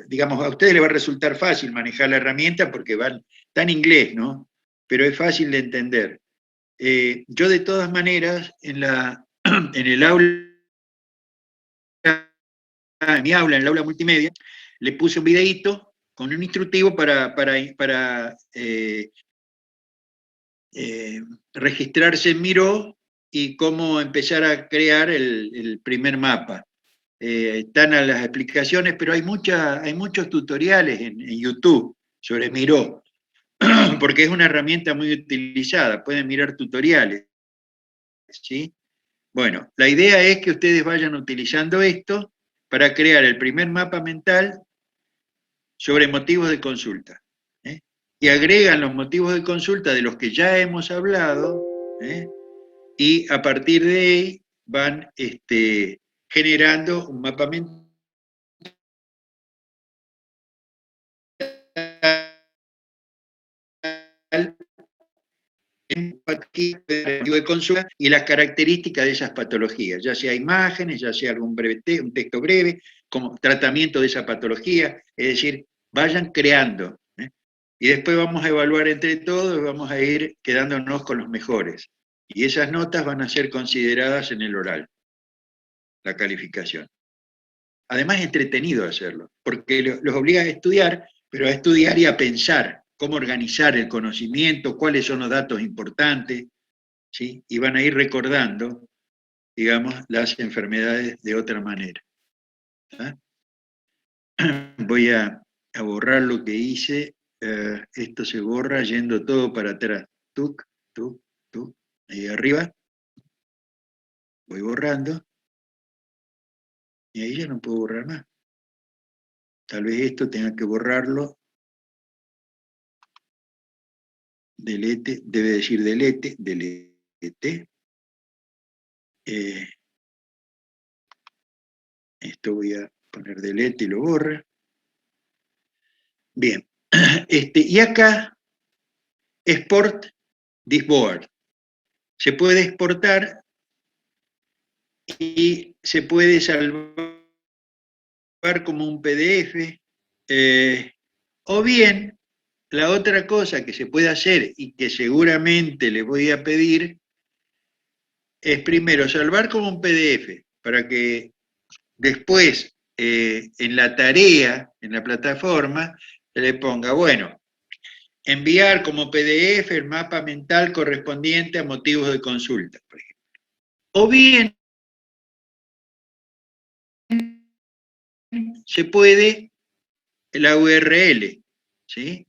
digamos, a ustedes les va a resultar fácil manejar la herramienta porque está en inglés, ¿no? Pero es fácil de entender. Yo de todas maneras, en el aula, en mi aula, en el aula multimedia, le puse un videíto con un instructivo para registrarse en Miro y cómo empezar a crear el primer mapa. Están a las explicaciones, pero hay muchos tutoriales en YouTube sobre Miro, porque es una herramienta muy utilizada, pueden mirar tutoriales, ¿sí? Bueno, la idea es que ustedes vayan utilizando esto para crear el primer mapa mental sobre motivos de consulta, ¿eh? Y agregan los motivos de consulta de los que ya hemos hablado, ¿eh? Y a partir de ahí van generando un mapa mental de consulta y las características de esas patologías, ya sea imágenes, ya sea un texto breve, como tratamiento de esa patología, es decir, vayan creando, ¿eh? Y después vamos a evaluar entre todos, vamos a ir quedándonos con los mejores. Y esas notas van a ser consideradas en el oral, la calificación. Además es entretenido hacerlo, porque los obliga a estudiar, pero a estudiar y a pensar cómo organizar el conocimiento, cuáles son los datos importantes, ¿sí? Y van a ir recordando, digamos, las enfermedades de otra manera. ¿Ah? Voy a borrar lo que hice. Esto se borra yendo todo para atrás. Tuc, tuc, tuc. Ahí arriba. Voy borrando. Y ahí ya no puedo borrar más. Tal vez esto tenga que borrarlo. Delete, debe decir delete, delete. Esto voy a poner delete y lo borra. Bien. Y acá, export this board. Se puede exportar y se puede salvar como un PDF. O bien, la otra cosa que se puede hacer y que seguramente les voy a pedir es primero salvar como un PDF para que después en la tarea, en la plataforma, se le ponga, bueno, enviar como PDF el mapa mental correspondiente a motivos de consulta, por ejemplo. O bien, se puede la URL, ¿sí?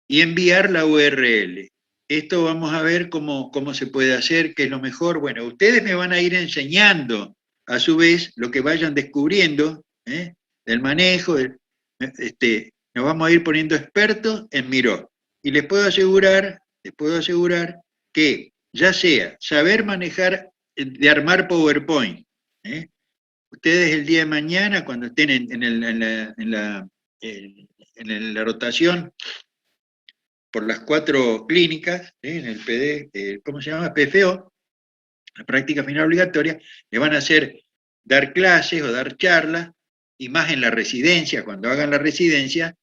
Y enviar la URL. Esto vamos a ver cómo se puede hacer, qué es lo mejor. Bueno, ustedes me van a ir enseñando, a su vez, lo que vayan descubriendo, del manejo, nos vamos a ir poniendo expertos en Miro. Y les puedo asegurar que ya sea saber manejar, de armar PowerPoint, ustedes el día de mañana, cuando estén en la rotación por las 4 clínicas, en el PD, ¿cómo se llama? PFO, la práctica final obligatoria, le van a hacer dar clases o dar charlas, y más en la residencia, cuando hagan la residencia,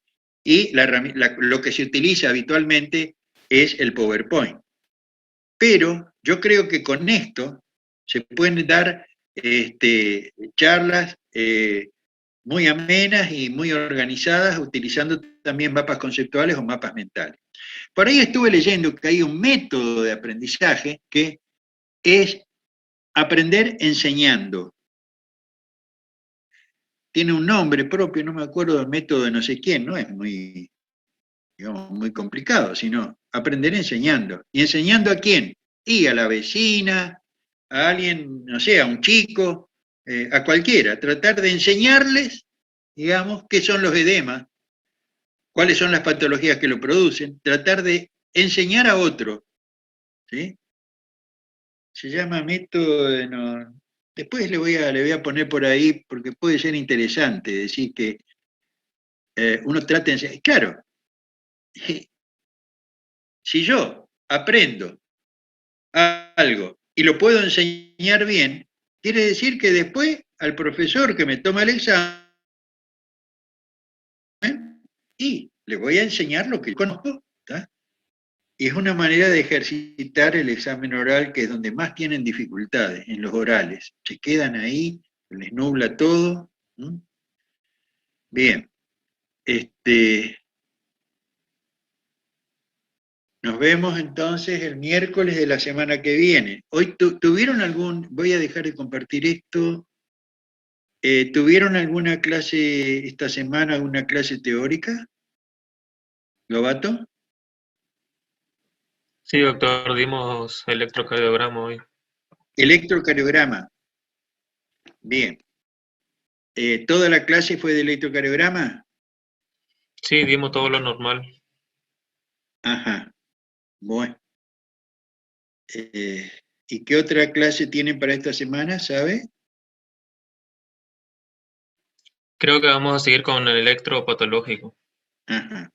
y lo que se utiliza habitualmente es el PowerPoint. Pero yo creo que con esto se pueden dar charlas muy amenas y muy organizadas, utilizando también mapas conceptuales o mapas mentales. Por ahí estuve leyendo que hay un método de aprendizaje que es aprender enseñando. Tiene un nombre propio, no me acuerdo del método de no sé quién, no es muy, digamos, muy complicado, sino aprender enseñando. ¿Y enseñando a quién? Y a la vecina, a alguien, no sé, a un chico, a cualquiera. Tratar de enseñarles, digamos, qué son los edemas, cuáles son las patologías que lo producen, tratar de enseñar a otro, ¿sí? Se llama método de no... Después le voy a poner por ahí, porque puede ser interesante decir que uno trata de enseñar. Claro, si yo aprendo algo y lo puedo enseñar bien, quiere decir que después al profesor que me toma el examen, y le voy a enseñar lo que conozco, ¿tá? Y es una manera de ejercitar el examen oral, que es donde más tienen dificultades, en los orales. Se quedan ahí, les nubla todo. ¿Mm? Bien. Nos vemos entonces el miércoles de la semana que viene. Hoy tuvieron voy a dejar de compartir esto. ¿Tuvieron alguna clase esta semana, alguna clase teórica? ¿Lobato? Sí, doctor, dimos electrocardiograma hoy. Electrocardiograma. Bien. ¿Toda la clase fue de electrocardiograma? Sí, dimos todo lo normal. Ajá. Bueno. ¿Y qué otra clase tienen para esta semana, sabe? Creo que vamos a seguir con el electropatológico. Ajá.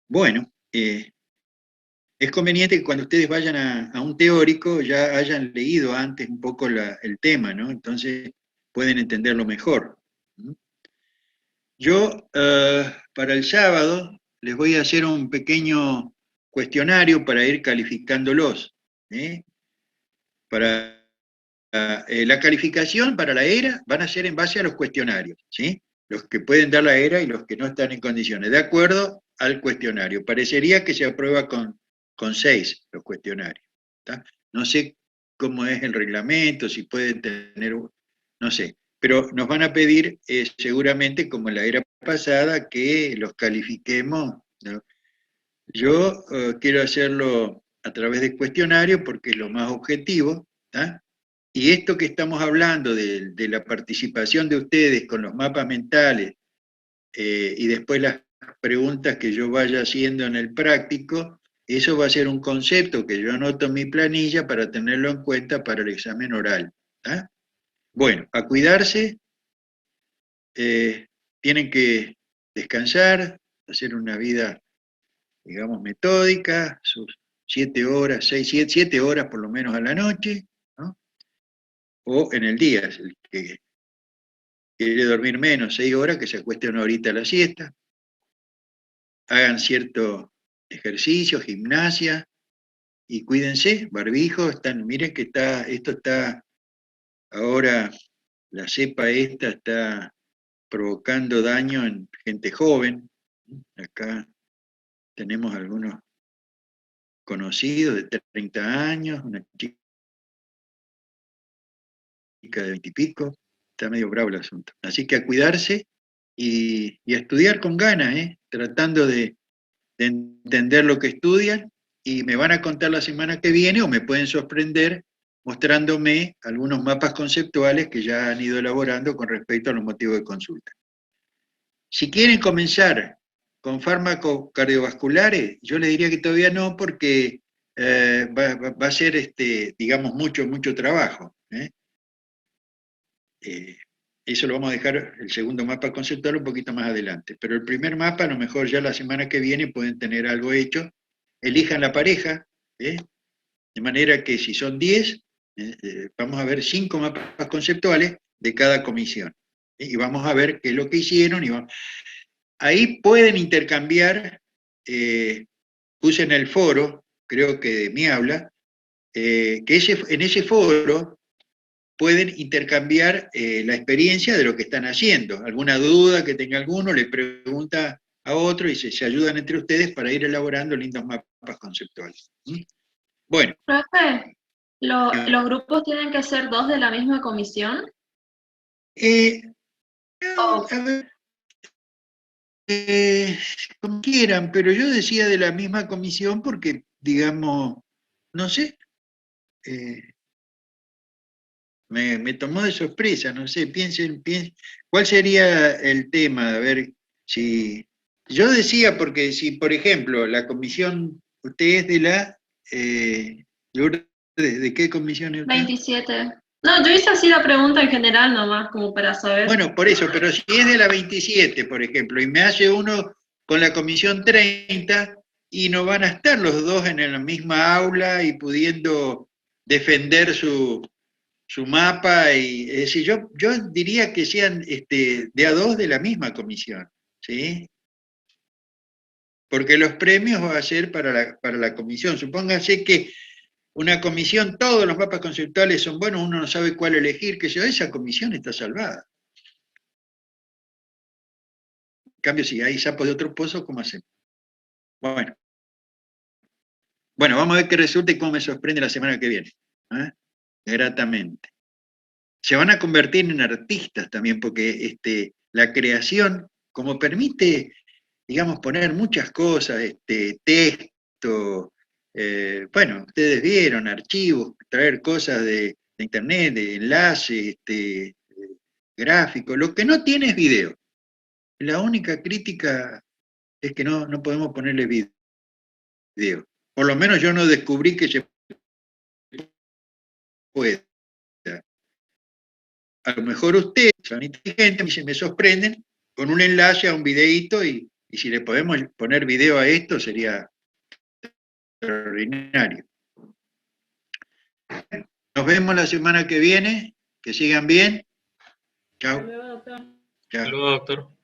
Bueno, es conveniente que cuando ustedes vayan a un teórico ya hayan leído antes un poco el tema, ¿no? Entonces pueden entenderlo mejor. Yo, para el sábado, les voy a hacer un pequeño cuestionario para ir calificándolos. La calificación para la ERA van a ser en base a los cuestionarios, ¿sí? Los que pueden dar la ERA y los que no están en condiciones, de acuerdo al cuestionario. Parecería que se aprueba con 6 los cuestionarios. ¿Tá? No sé cómo es el reglamento, si pueden tener, no sé, pero nos van a pedir seguramente, como en la era pasada, que los califiquemos, ¿no? Yo quiero hacerlo a través de cuestionario porque es lo más objetivo, ¿tá? Y esto que estamos hablando de la participación de ustedes con los mapas mentales y después las preguntas que yo vaya haciendo en el práctico, eso va a ser un concepto que yo anoto en mi planilla para tenerlo en cuenta para el examen oral. ¿Tá? Bueno, a cuidarse, tienen que descansar, hacer una vida, digamos, metódica, sus 7 horas, 7 horas por lo menos a la noche, ¿no? O en el día, el que quiere dormir menos, 6 horas, que se acueste una horita a la siesta. Hagan cierto ejercicio, gimnasia, y cuídense, barbijo, miren que esto está, ahora la cepa esta está provocando daño en gente joven. Acá tenemos algunos conocidos de 30 años, una chica de 20 y pico, está medio bravo el asunto. Así que a cuidarse y a estudiar con ganas, tratando de entender lo que estudian, y me van a contar la semana que viene o me pueden sorprender mostrándome algunos mapas conceptuales que ya han ido elaborando con respecto a los motivos de consulta. Si quieren comenzar con fármacos cardiovasculares, yo les diría que todavía no, porque va a ser, digamos, mucho trabajo. Eso lo vamos a dejar, el segundo mapa conceptual, un poquito más adelante. Pero el primer mapa, a lo mejor ya la semana que viene pueden tener algo hecho. Elijan la pareja, de manera que si son 10, vamos a ver 5 mapas conceptuales de cada comisión. Y vamos a ver qué es lo que hicieron. Ahí pueden intercambiar, puse en el foro, creo que de mi habla, que en ese foro pueden intercambiar la experiencia de lo que están haciendo. Alguna duda que tenga alguno, le pregunta a otro y se ayudan entre ustedes para ir elaborando lindos mapas conceptuales. Bueno. Profe, ¿los grupos tienen que ser 2 de la misma comisión? A ver, como quieran, pero yo decía de la misma comisión porque, digamos, no sé, me tomó de sorpresa, no sé, piensen, ¿cuál sería el tema? A ver, si... Yo decía, porque si, por ejemplo, la comisión, usted es de la... ¿de qué comisión es usted? 27. No, yo hice así la pregunta en general nomás, como para saber. Bueno, por eso, pero si es de la 27, por ejemplo, y me hace uno con la comisión 30, y no van a estar los dos en la misma aula y pudiendo defender su mapa, y es decir, yo diría que sean de a dos de la misma comisión, ¿sí? Porque los premios van a ser para la comisión. Supóngase que una comisión, todos los mapas conceptuales son buenos, uno no sabe cuál elegir, que esa comisión está salvada. En cambio, si hay sapos de otro pozo, ¿cómo hacemos? Bueno, vamos a ver qué resulta y cómo me sorprende la semana que viene. Gratamente. Se van a convertir en artistas también, porque la creación, como permite, digamos, poner muchas cosas, texto, bueno, ustedes vieron, archivos, traer cosas de internet, de enlaces, gráficos, lo que no tiene es video. La única crítica es que no podemos ponerle video. Por lo menos yo no descubrí que se puede. A lo mejor ustedes son inteligentes y me sorprenden con un enlace a un videíto y si le podemos poner video a esto sería extraordinario. Nos vemos la semana que viene, que sigan bien. Chao. Hasta luego, doctor.